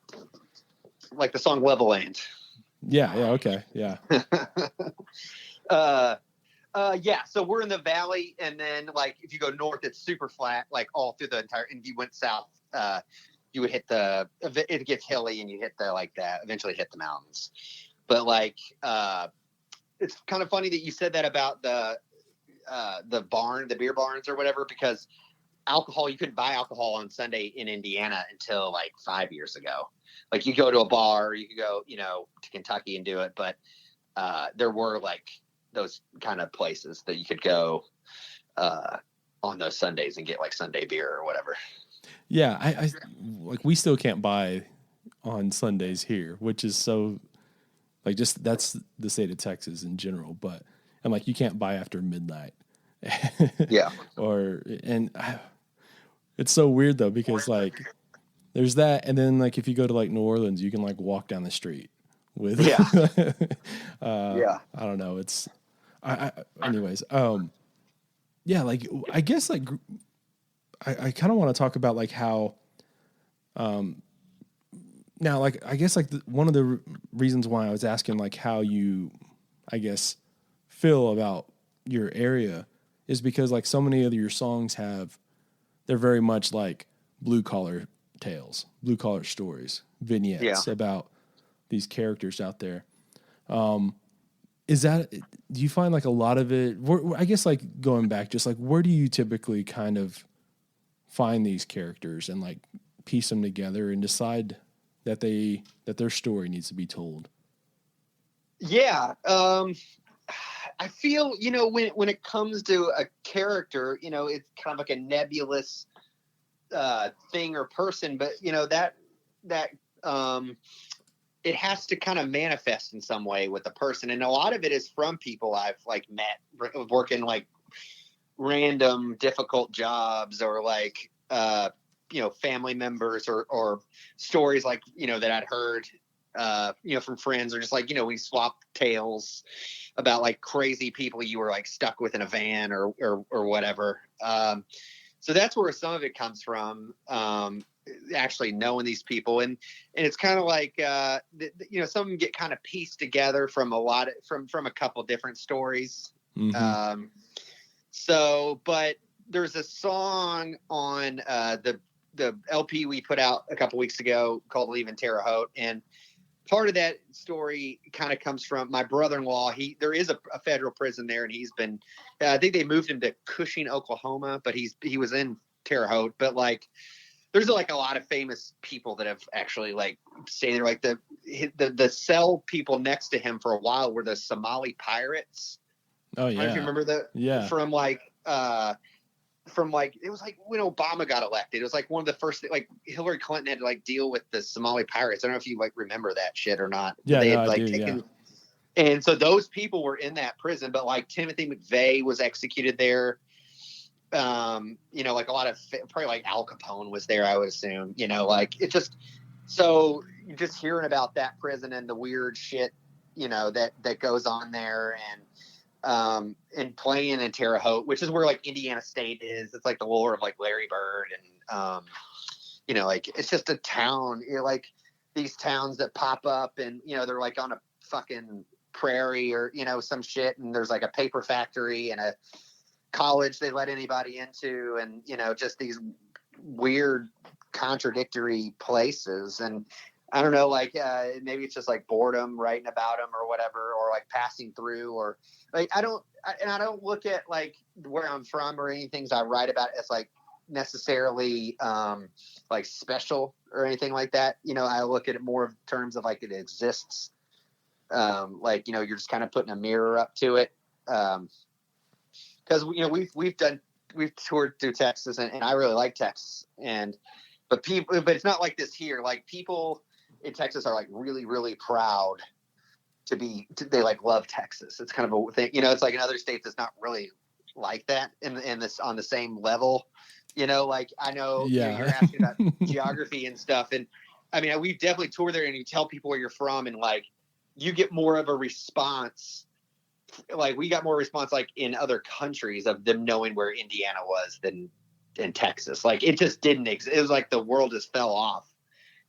Like the song Level Land. Yeah. Okay. Yeah. Yeah. So we're in the valley, and then like if you go north, it's super flat, like all through the entire. And if you went south, you would hit it gets hilly, and you hit eventually hit the mountains. But like, it's kind of funny that you said that about the beer barns or whatever, because you couldn't buy alcohol on Sunday in Indiana until like 5 years ago. Like you go to a bar, you could go, to Kentucky and do it. But there were like those kind of places that you could go on those Sundays and get like Sunday beer or whatever. Yeah. I like, we still can't buy on Sundays here, which is so like, just, that's the state of Texas in general. But I'm like, you can't buy after midnight. Yeah. It's so weird though, because like there's that. And then like, if you go to like New Orleans, you can like walk down the street with, yeah. I don't know. It's, anyways. Yeah. Like, I guess like, I kind of want to talk about like how, now, like, I guess like one of the reasons why I was asking like how you, I guess, feel about your area is because like so many of your songs they're very much like blue collar tales, blue collar stories, vignettes about these characters out there. Do you find like a lot of it, I guess like going back, just like where do you typically kind of find these characters and like piece them together and decide that their story needs to be told? Yeah. I feel, when it comes to a character, it's kind of like a nebulous thing or person, but that it has to kind of manifest in some way with the person. And a lot of it is from people I've like met working like random difficult jobs, or like, family members, or stories like, that I'd heard, from friends, or just like, we swap tales about like crazy people you were like stuck with in a van or whatever. So that's where some of it comes from. Actually knowing these people, and it's kind of like, some of them get kind of pieced together from a couple different stories. Mm-hmm. But there's a song on the LP we put out a couple weeks ago called Leaving Terre Haute, and part of that story kind of comes from my brother-in-law. There is a federal prison there, and he's been, I think they moved him to Cushing, Oklahoma, but he was in Terre Haute. But like, there's like a lot of famous people that have actually like stayed there. Like the cell people next to him for a while were the Somali pirates. Oh yeah. I don't know if you remember that. Yeah. From like, from like, it was like when Obama got elected. It was like one of the first, like Hillary Clinton had to like deal with the Somali pirates. I don't know if you like remember that shit or not. Yeah, they no, had I like do, taken, yeah. and so those people were in that prison, but like Timothy McVeigh was executed there. Like a lot of probably like Al Capone was there, I would assume, like it just, so just hearing about that prison and the weird shit, that goes on there, and playing in Terre Haute, which is where like Indiana State is. It's like the lore of like Larry Bird, and like it's just a town, like these towns that pop up, and they're like on a fucking prairie or some shit, and there's like a paper factory and a college they let anybody into, and just these weird contradictory places. And I don't know, like maybe it's just like boredom writing about them or whatever, or like passing through, or like I don't look at like where I'm from or any things I write about as like necessarily like special or anything like that. I look at it more in terms of like it exists. Like you're just kind of putting a mirror up to it. Because we've toured through Texas, and I really like Texas, but it's not like this here. Like people in Texas are like really, really proud they like love Texas. It's kind of a thing, it's like in other states it's not really like that in this on the same level. Like I know Yeah. you're asking about geography and stuff, and I mean we've definitely toured there, and you tell people where you're from, and like you get more of a response. Like we got more response like in other countries of them knowing where Indiana was than in Texas. Like it just didn't exist. It was like the world just fell off.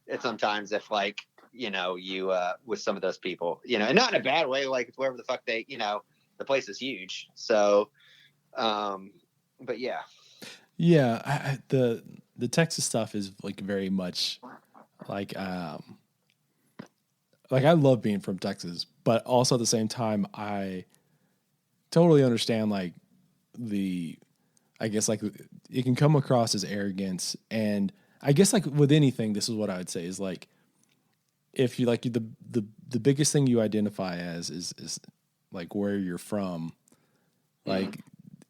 And sometimes if like, you with some of those people, and not in a bad way, like it's wherever the fuck they, the place is huge. So, but yeah. Yeah. The Texas stuff is like very much like I love being from Texas, but also at the same time, I totally understand like I guess like it can come across as arrogance. And I guess like with anything, this is what I would say is like, if you like the biggest thing you identify as is like where you're from, like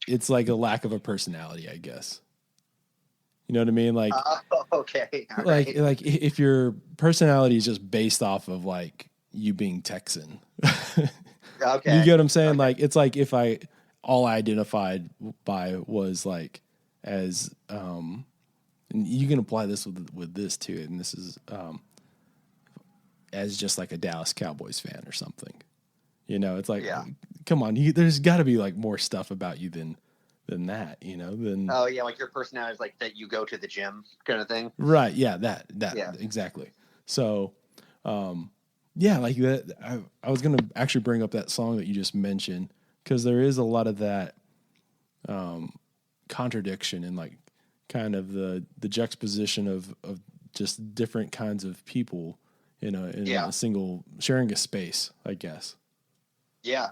it's like a lack of a personality, I guess. You know what I mean? Like, Okay. All like right. if your personality is just based off of like you being Texan, Okay. you get what I'm saying? Okay. Like it's like if all I identified by was like as and you can apply this with this too, and this is as just like a Dallas Cowboys fan or something. It's like, Yeah. come on, there's got to be like more stuff about you than that, than Oh yeah, like your personality is like that you go to the gym kind of thing. right, yeah, that Yeah. exactly. So, yeah, like that. I was gonna actually bring up that song that you just mentioned because there is a lot of that contradiction and like kind of the juxtaposition of just different kinds of people in a single sharing a space, I guess. Yeah.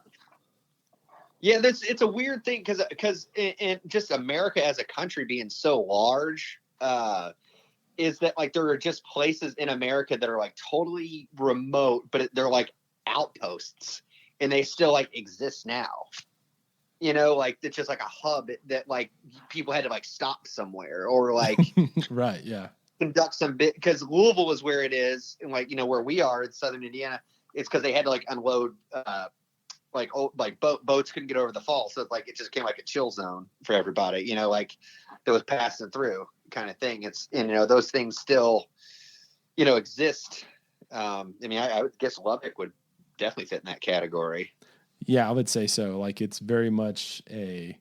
Yeah, it's a weird thing because in just America as a country being so large, is that like there are just places in America that are like totally remote, but they're like outposts, and they still like exist now. Like it's just like a hub that like people had to like stop somewhere or like Right, yeah. conduct some bit, because Louisville is where it is, and like where we are in southern Indiana, it's because they had to like unload boats couldn't get over the fall, so it's like it just became like a chill zone for everybody, like that was passing through kind of thing. It's those things still exist. I mean, I would guess Lubbock would definitely fit in that category. Yeah, I would say so. Like it's very much a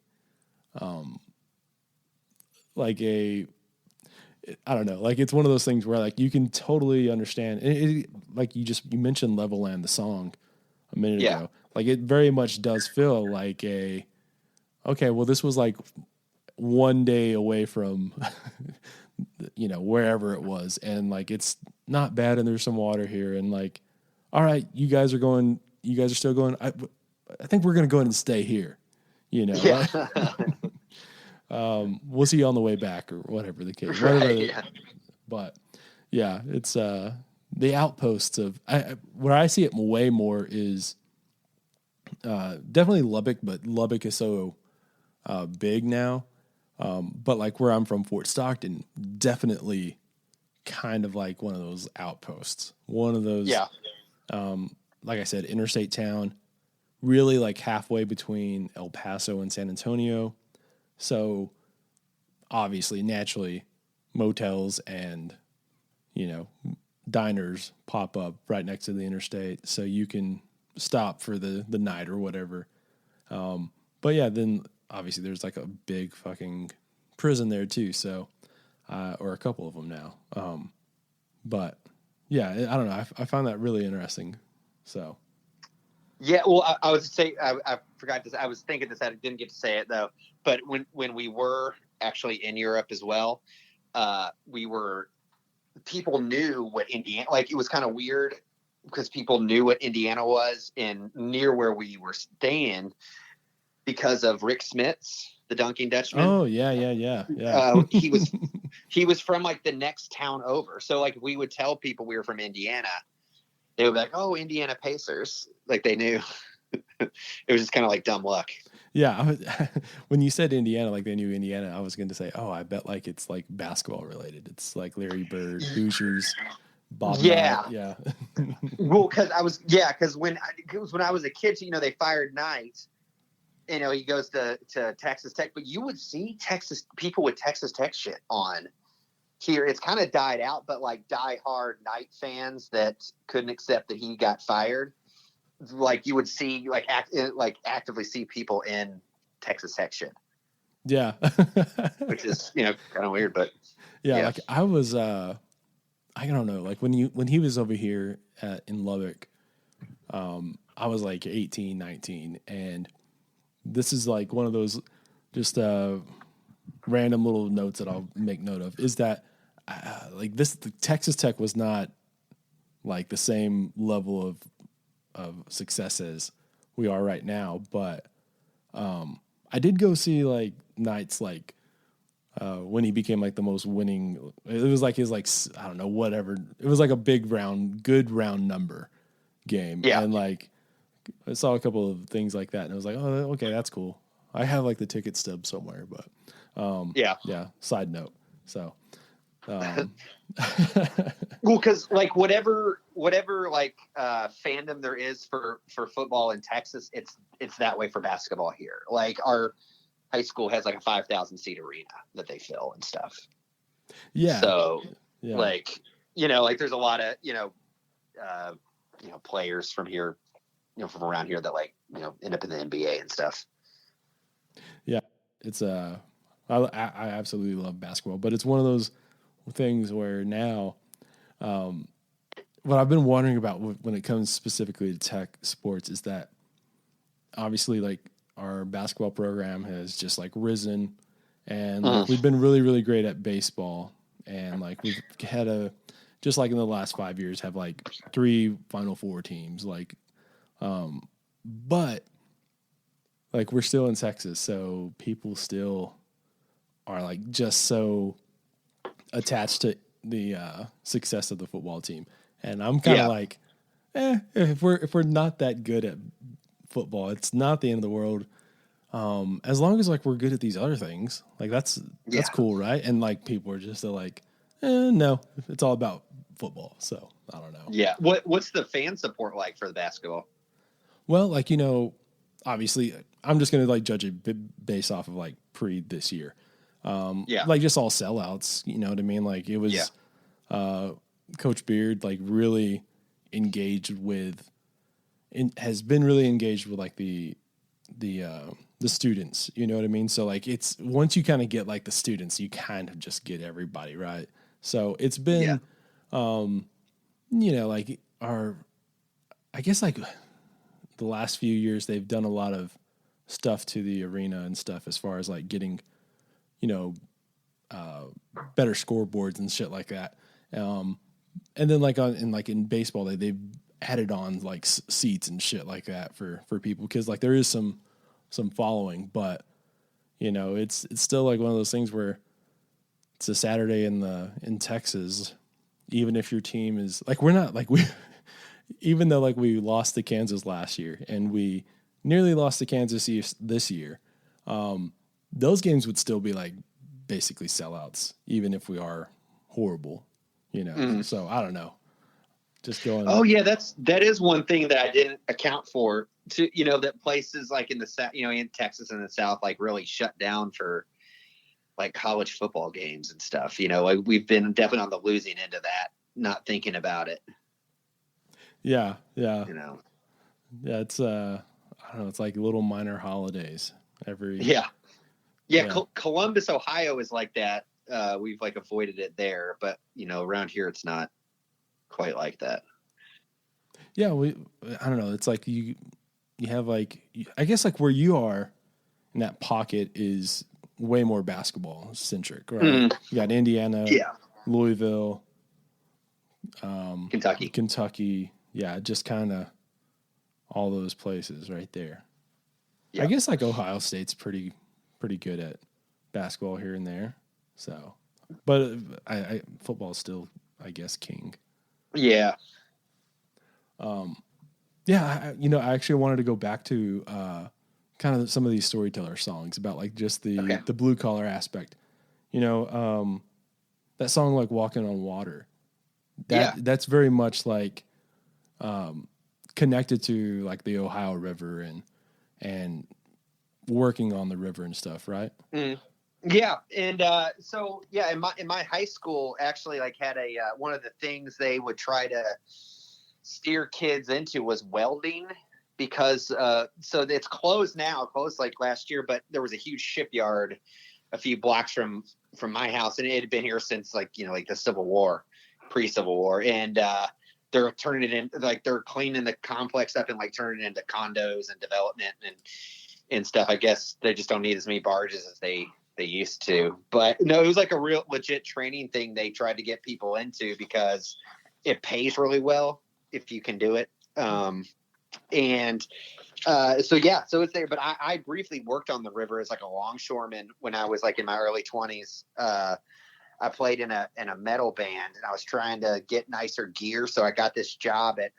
like a I don't know, like it's one of those things where like you can totally understand like you mentioned Levelland, the song a minute ago. Like it very much does feel like okay, well this was like one day away from wherever it was, and like it's not bad, and there's some water here, and like all right, you guys are still going, I think we're gonna go ahead and stay here, Yeah. we'll see you on the way back or whatever the case. But yeah, it's the outposts of where I see it way more is definitely Lubbock, but Lubbock is so big now. But like where I'm from, Fort Stockton, definitely kind of like one of those outposts, one of those, like I said, interstate town, really like halfway between El Paso and San Antonio. So obviously, naturally, motels and, diners pop up right next to the interstate. So you can stop for the night or whatever. But yeah, then obviously there's like a big fucking prison there too. So, or a couple of them now. But yeah, I don't know. I found that really interesting. So. Yeah, well, I was say I forgot to. I was thinking this. I didn't get to say it though. But when we were actually in Europe as well, people knew what Indiana. Like it was kind of weird because people knew what Indiana was in near where we were staying because of Rick Smits, the Dunking Dutchman. Oh yeah. He was from like the next town over. So like we would tell people we were from Indiana. They would be like, "Oh, Indiana Pacers." Like they knew. It was just kind of like dumb luck. Yeah. When you said Indiana, like they knew Indiana, I was going to say, oh, I bet like it's like basketball related. It's like Larry Bird, Hoosiers, Bob. Yeah. Knight. Yeah. Well, because when I was a kid, they fired Knight. He goes to Texas Tech, but you would see people with Texas Tech shit on here. It's kind of died out, but like die-hard Knight fans that couldn't accept that he got fired, like you would see actively see people in Texas Tech shit. Yeah. Which is, kind of weird, but yeah. Like I was, I don't know, like when he was over here in Lubbock, I was like 18, 19, and this is like one of those just random little notes that I'll make note of is that the Texas Tech was not like the same level of success as we are right now, but I did go see like Knight's like when he became like the most winning. It was like his like I don't know whatever. It was like a good round number game, and like I saw a couple of things like that, and I was like, oh, okay, that's cool. I have like the ticket stub somewhere, but yeah. Side note, so. Well, because like whatever like fandom there is for football in Texas, it's that way for basketball here. Like our high school has like a 5,000 seat arena that they fill and stuff. Yeah. So like like there's a lot of players from here, from around here that like end up in the NBA and stuff. Yeah, it's I absolutely love basketball, but it's one of those things where now, what I've been wondering about when it comes specifically to tech sports is that obviously like our basketball program has just like risen, and like, we've been really, really great at baseball, and like we've had just like in the last 5 years have like 3 Final Four teams, like, but like we're still in Texas, so people still are like just so attached to the success of the football team, and I'm kind of like, if we're not that good at football, it's not the end of the world. As long as like we're good at these other things, like that's cool, right? And like people are just like, no, it's all about football. So I don't know. Yeah. What's the fan support like for the basketball? Well, like obviously, I'm just gonna like judge it based off of like pre this year. Like just all sellouts, you know what I mean? Like it was, Coach Beard, like really engaged with, has been really engaged with like the students, you know what I mean? So like it's, once you kind of get like the students, you kind of just get everybody, right? So it's been, like I guess like the last few years, they've done a lot of stuff to the arena and stuff as far as like getting, better scoreboards and shit like that. And then like in baseball, they've added on like seats and shit like that for people. Cause like there is some following, but it's still like one of those things where it's a Saturday in Texas, even if your team is like, we're not like even though like we lost to Kansas last year and we nearly lost to Kansas this year, those games would still be like basically sellouts, even if we are horrible, you know. So I don't know. Just going. Oh yeah, that is one thing that I didn't account for. That places like in the South, in Texas and the South, like really shut down for like college football games and stuff. Like we've been definitely on the losing end of that, not thinking about it. Yeah. Yeah, it's I don't know. It's like little minor holidays every. Yeah. Columbus, Ohio is like that. We've like avoided it there, but around here it's not quite like that. Yeah, I don't know. It's like you have like, I guess like where you are in that pocket is way more basketball centric, right? You got Indiana, Louisville, Kentucky. Yeah, just kind of all those places right there. Yeah. I guess like Ohio State's pretty good at basketball here and there. So, but football's still, I guess, king. Yeah. I actually wanted to go back to kind of some of these storyteller songs about like just the blue collar aspect. That song like Walking on Water. That's very much like connected to like the Ohio River and working on the river and stuff, right? Yeah, and in my high school actually like had a one of the things they would try to steer kids into was welding, because so it's closed like last year, but there was a huge shipyard a few blocks from my house, and it had been here since like the Civil War, pre-Civil War, and they're turning it in, like they're cleaning the complex up and like turning it into condos and development and stuff. I guess they just don't need as many barges as they used to. But no, it was like a real legit training thing they tried to get people into because it pays really well if you can do it. So it's there. But I briefly worked on the river as like a longshoreman when I was like in my early 20s. I played in a metal band, and I was trying to get nicer gear. So I got this job at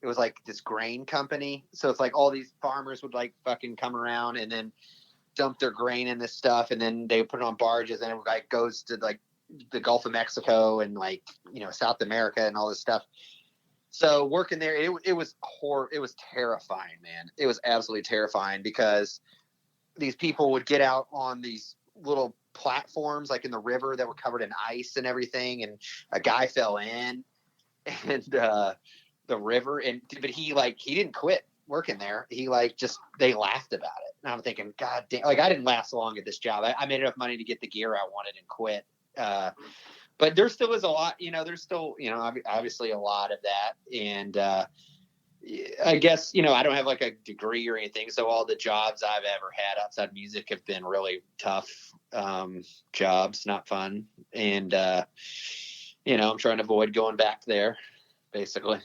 it was like this grain company. So it's like all these farmers would like fucking come around and then dump their grain in this stuff, and then they would put it on barges, and it like goes to like the Gulf of Mexico and like South America and all this stuff. So working there, it was terrifying, man. It was absolutely terrifying because these people would get out on these little platforms like in the river that were covered in ice and everything, and a guy fell in and the river, but he didn't quit working there. He they laughed about it, and I'm thinking, God damn, like I didn't last long at this job. I made enough money to get the gear I wanted and quit. But there still is a lot, there's still, obviously a lot of that. And I guess, I don't have like a degree or anything. So all the jobs I've ever had outside music have been really tough jobs, not fun. And, I'm trying to avoid going back there, basically.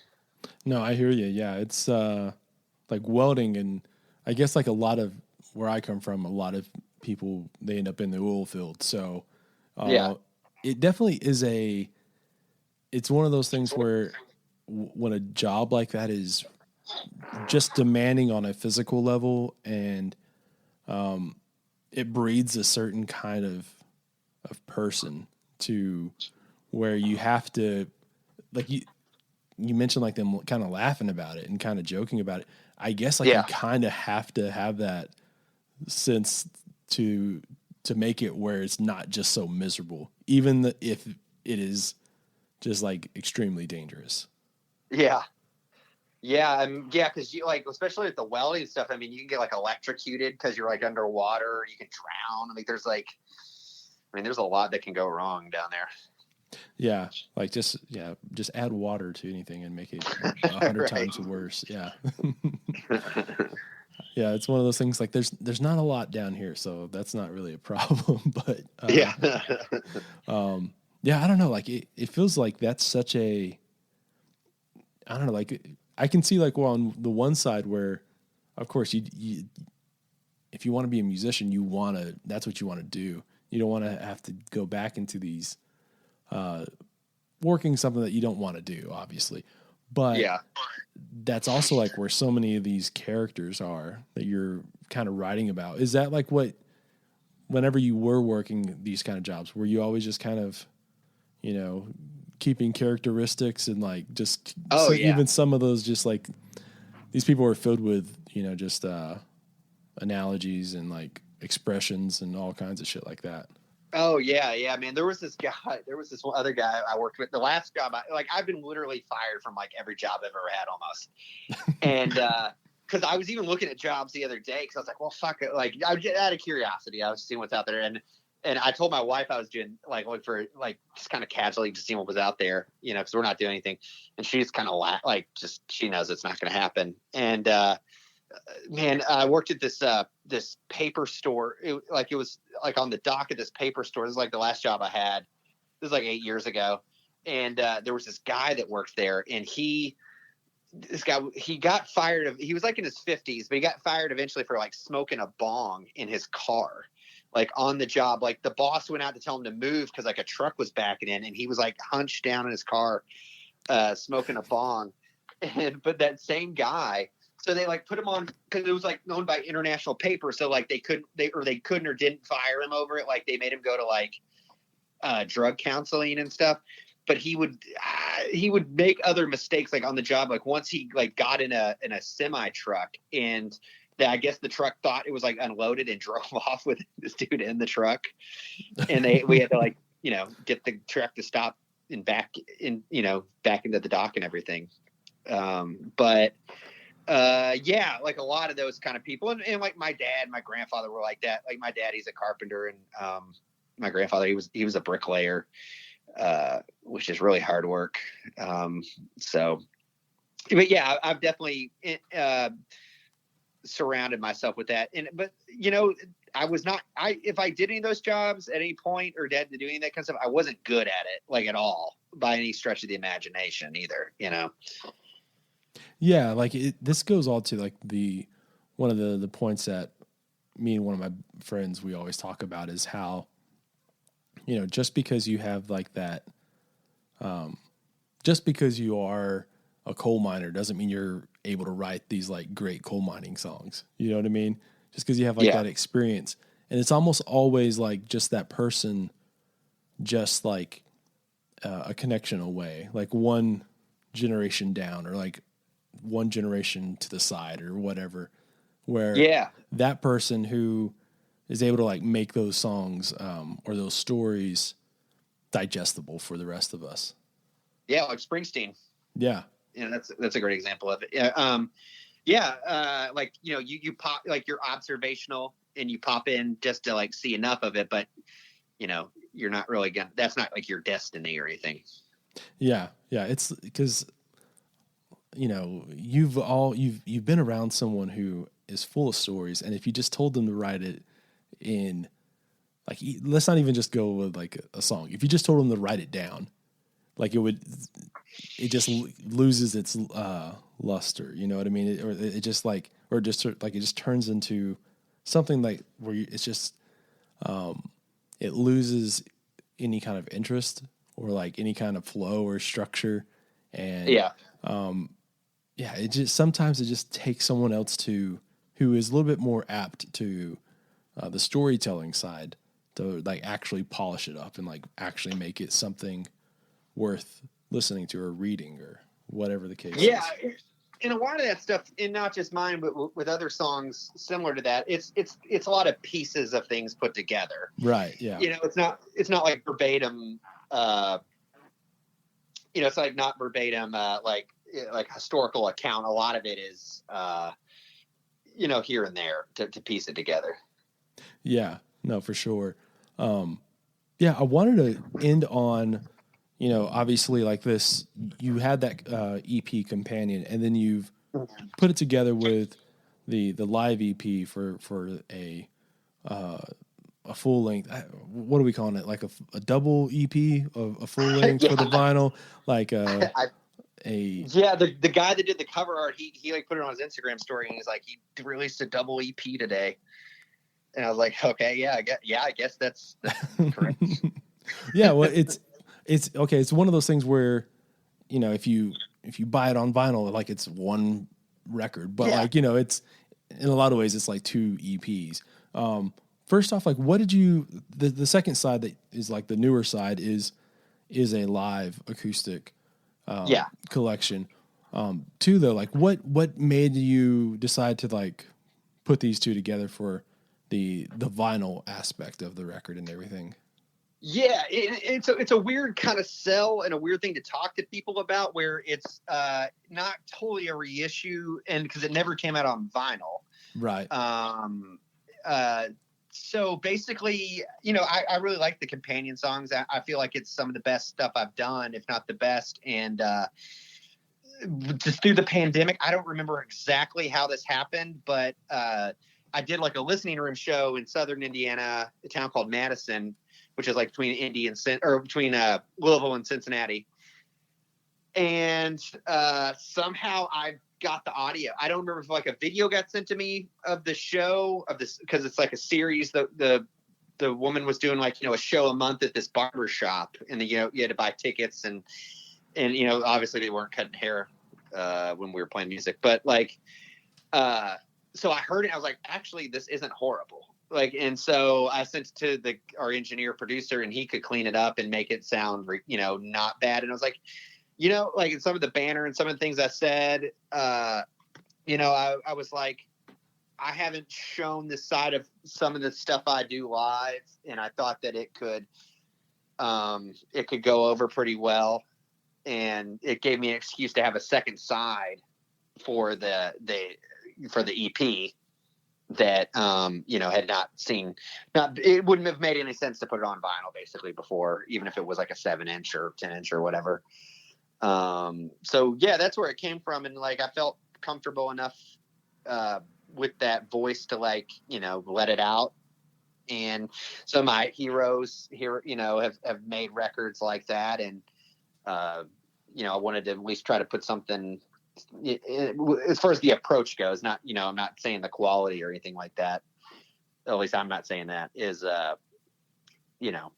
No, I hear you. Yeah, it's like welding, and I guess like a lot of where I come from, a lot of people, they end up in the oil field. So it definitely is it's one of those things where when a job like that is just demanding on a physical level, and it breeds a certain kind of person to where you have to, like you mentioned like them kind of laughing about it and kind of joking about it. I guess like you kind of have to have that sense to make it where it's not just so miserable, even if it is just like extremely dangerous. Yeah. Because you like, especially with the welding stuff, I mean, you can get like electrocuted because you're like underwater. You can drown. I mean, there's a lot that can go wrong down there. Yeah, like just add water to anything and make it 100 times worse. Yeah. Yeah, it's one of those things like there's not a lot down here, so that's not really a problem. But I don't know. Like it feels like that's such a, I don't know. Like I can see like, well, on the one side where, of course, you if you want to be a musician, that's what you want to do. You don't want to have to go back into these working something that you don't want to do, obviously. But that's also like where so many of these characters are that you're kind of writing about. Is that like what whenever you were working these kind of jobs, were you always just kind of, keeping characteristics and like just even some of those, just like these people were filled with, just analogies and like expressions and all kinds of shit like that. Oh yeah, man. There was this one other guy I worked with. The last job, I've been literally fired from like every job I've ever had almost. And because I was even looking at jobs the other day because I was like, well, fuck it. Like, I was just out of curiosity. I was seeing what's out there, and I told my wife I was doing looking for just kind of casually just seeing what was out there, because we're not doing anything. And she's kind of she knows it's not going to happen. And man, I worked at this paper store. It was like on the dock of this paper store. This is like the last job I had. This was like 8 years ago. And there was this guy that worked there, and he got fired. He was like in his 50s, but he got fired eventually for like smoking a bong in his car, like on the job. Like the boss went out to tell him to move because like a truck was backing in, and he was like hunched down in his car, smoking a bong. But that same guy, so they like put him on because it was like known by international paper. So like they couldn't or didn't fire him over it. Like they made him go to like drug counseling and stuff. But he would make other mistakes like on the job. Like once he like got in a semi truck, and I guess the truck thought it was like unloaded and drove off with this dude in the truck. And we had to like, get the truck to stop and back into the dock and everything. Yeah, like a lot of those kind of people, and like my dad and my grandfather were like that. Like my dad, he's a carpenter, and my grandfather, he was a bricklayer, which is really hard work. But yeah, I've definitely surrounded myself with that. But I was not. If I did any of those jobs at any point or had to do any of that kind of stuff, I wasn't good at it, like at all, by any stretch of the imagination either. Yeah, like this goes all to like one of the points that me and one of my friends we always talk about is how, just because you have like that, just because you are a coal miner doesn't mean you're able to write these like great coal mining songs. You know what I mean? Just because you have like that experience, and it's almost always like just that person, just like a connection away, like one generation down, or like one generation to the side or whatever, where that person who is able to like make those songs or those stories digestible for the rest of us. Yeah. Like Springsteen. Yeah. That's a great example of it. Like, you pop, like you're observational and you pop in just to like see enough of it, but you're not really that's not like your destiny or anything. Yeah. Yeah. It's because, you've been around someone who is full of stories, and if you just told them to write it in, like, let's not even just go with like a song. If you just told them to write it down, like it just loses its luster. You know what I mean? It just turns into something like where it's just it loses any kind of interest or like any kind of flow or structure, and sometimes it just takes someone else who is a little bit more apt to the storytelling side to like actually polish it up and like actually make it something worth listening to or reading or whatever the case is. Yeah. And a lot of that stuff, and not just mine, but with other songs similar to that, it's a lot of pieces of things put together. Right. Yeah. It's not like verbatim, it's like not verbatim, like historical account. A lot of it is, here and there to piece it together. Yeah, no, for sure. I wanted to end on, obviously like this, you had that EP companion, and then you've put it together with the live EP for a full length. What are we calling it? Like a double EP of a full length for the vinyl, like the guy that did the cover art, he like put it on his Instagram story, and he's like, he released a double EP today. And I was like, okay, I guess that's correct. Yeah, well, it's okay. It's one of those things where, if you buy it on vinyl, like it's one record, but like, it's in a lot of ways it's like two EPs. first off, like, what did you, the second side that is like the newer side is a live acoustic collection. Two though, like what made you decide to like put these two together for the vinyl aspect of the record and everything? Yeah, it's a weird kind of sell and a weird thing to talk to people about, where it's not totally a reissue, and because it never came out on vinyl. Right. So basically, you know, I really like the companion songs. I feel like it's some of the best stuff I've done, if not the best. And just through the pandemic, I don't remember exactly how this happened, but I did like a listening room show in Southern Indiana, a town called Madison, which is like between Louisville and Cincinnati. And somehow I got the audio. I don't remember if like a video got sent to me of the show of this, because it's like a series. The woman was doing like, you know, a show a month at this barbershop, and you know, you had to buy tickets, and you know, obviously they weren't cutting hair when we were playing music, but like so I heard it, I was like, actually this isn't horrible. Like, and so I sent it to our engineer producer, and he could clean it up and make it sound, you know, not bad. And I was like, you know, like in some of the banner and some of the things I said, you know, I was like, I haven't shown this side of some of the stuff I do live, and I thought that it could go over pretty well, and it gave me an excuse to have a second side for the EP that you know, had it wouldn't have made any sense to put it on vinyl basically before, even if it was like a 7-inch or 10-inch or whatever. So yeah, that's where it came from, and like I felt comfortable enough with that voice to, like, you know, let it out. And so my heroes here, you know, have made records like that, and you know, I wanted to at least try to put something, as far as the approach goes, not, you know, I'm not saying the quality or anything like that. At least I'm not saying that is, you know,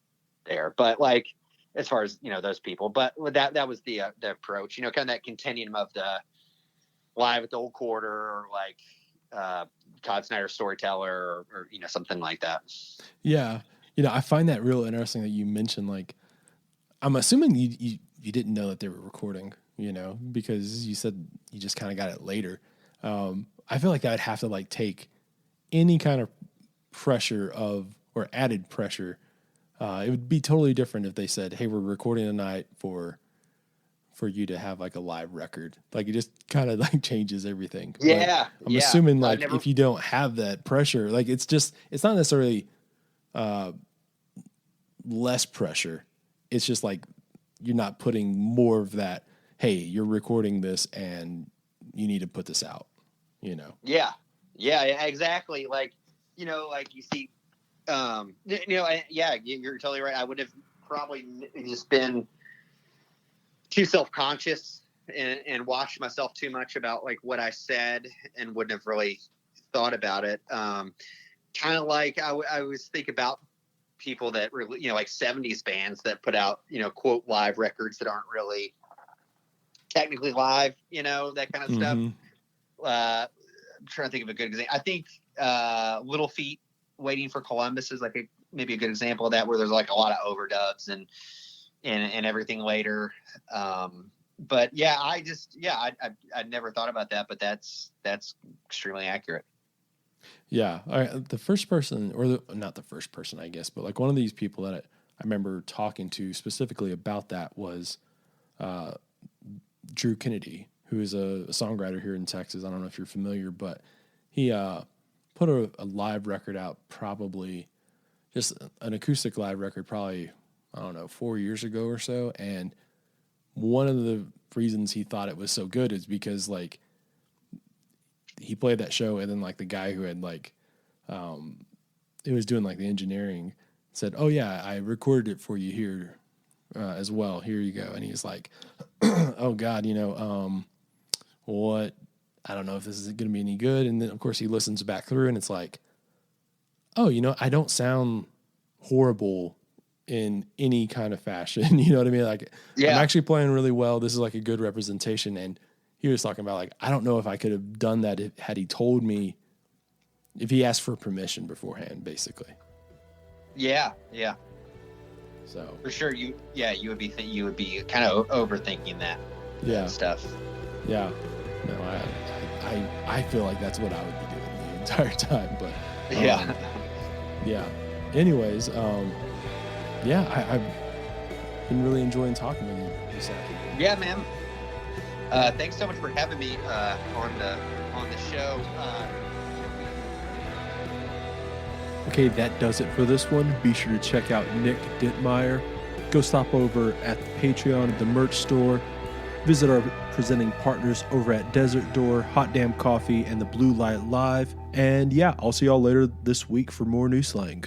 there, but like, as far as, you know, those people, but that was the approach, you know, kind of that continuum of the live at the Old Quarter, or like, Todd Snyder Storyteller, or, you know, something like that. Yeah. You know, I find that real interesting that you mentioned, like, I'm assuming you didn't know that they were recording, you know, because you said you just kind of got it later. I feel like that would have to like take any kind of pressure or added pressure. It would be totally different if they said, hey, we're recording tonight for you to have like a live record. Like, it just kind of like changes everything. Yeah. But I'm assuming like if you don't have that pressure, like it's not necessarily less pressure. It's just like you're not putting more of that, hey, you're recording this and you need to put this out, you know? Yeah, exactly. Like, you know, like you see, you know, yeah, you're totally right. I would have probably just been too self-conscious and watched myself too much about like what I said, and wouldn't have really thought about it. Kind of like I always think about people that really, you know, like 70s bands that put out, you know, quote live records that aren't really technically live, you know, that kind of stuff. I'm trying to think of a good example. I think Little Feat, Waiting for Columbus is like maybe a good example of that, where there's like a lot of overdubs and everything later. But yeah, I never thought about that, but that's extremely accurate. Yeah. The first person, or not the first person, I guess, but like one of these people that I remember talking to specifically about that was Drew Kennedy, who is a songwriter here in Texas. I don't know if you're familiar, but he put a live record out, probably just an acoustic live record, probably, I don't know, 4 years ago or so. And one of the reasons he thought it was so good is because like he played that show, and then like the guy who had like it was doing like the engineering said, oh yeah, I recorded it for you here as well, here you go. And he's like, oh God, you know, what, I don't know if this is going to be any good. And then of course he listens back through, and it's like, oh, you know, I don't sound horrible in any kind of fashion. You know what I mean? Like, yeah. I'm actually playing really well. This is like a good representation. And he was talking about like, I don't know if I could have done that had he told me, if he asked for permission beforehand, basically. Yeah. So For sure, you would be kind of overthinking that stuff. Yeah. No, I feel like that's what I would be doing the entire time. But yeah. Anyways, I've been really enjoying talking with you this afternoon. Yeah, man. Thanks so much for having me on the show. Okay, that does it for this one. Be sure to check out Nick Dittmeier. Go stop over at the Patreon of the merch store. Visit our presenting partners over at Desert Door, Hot Damn Coffee, and the Blue Light Live. And yeah, I'll see y'all later this week for more new slang.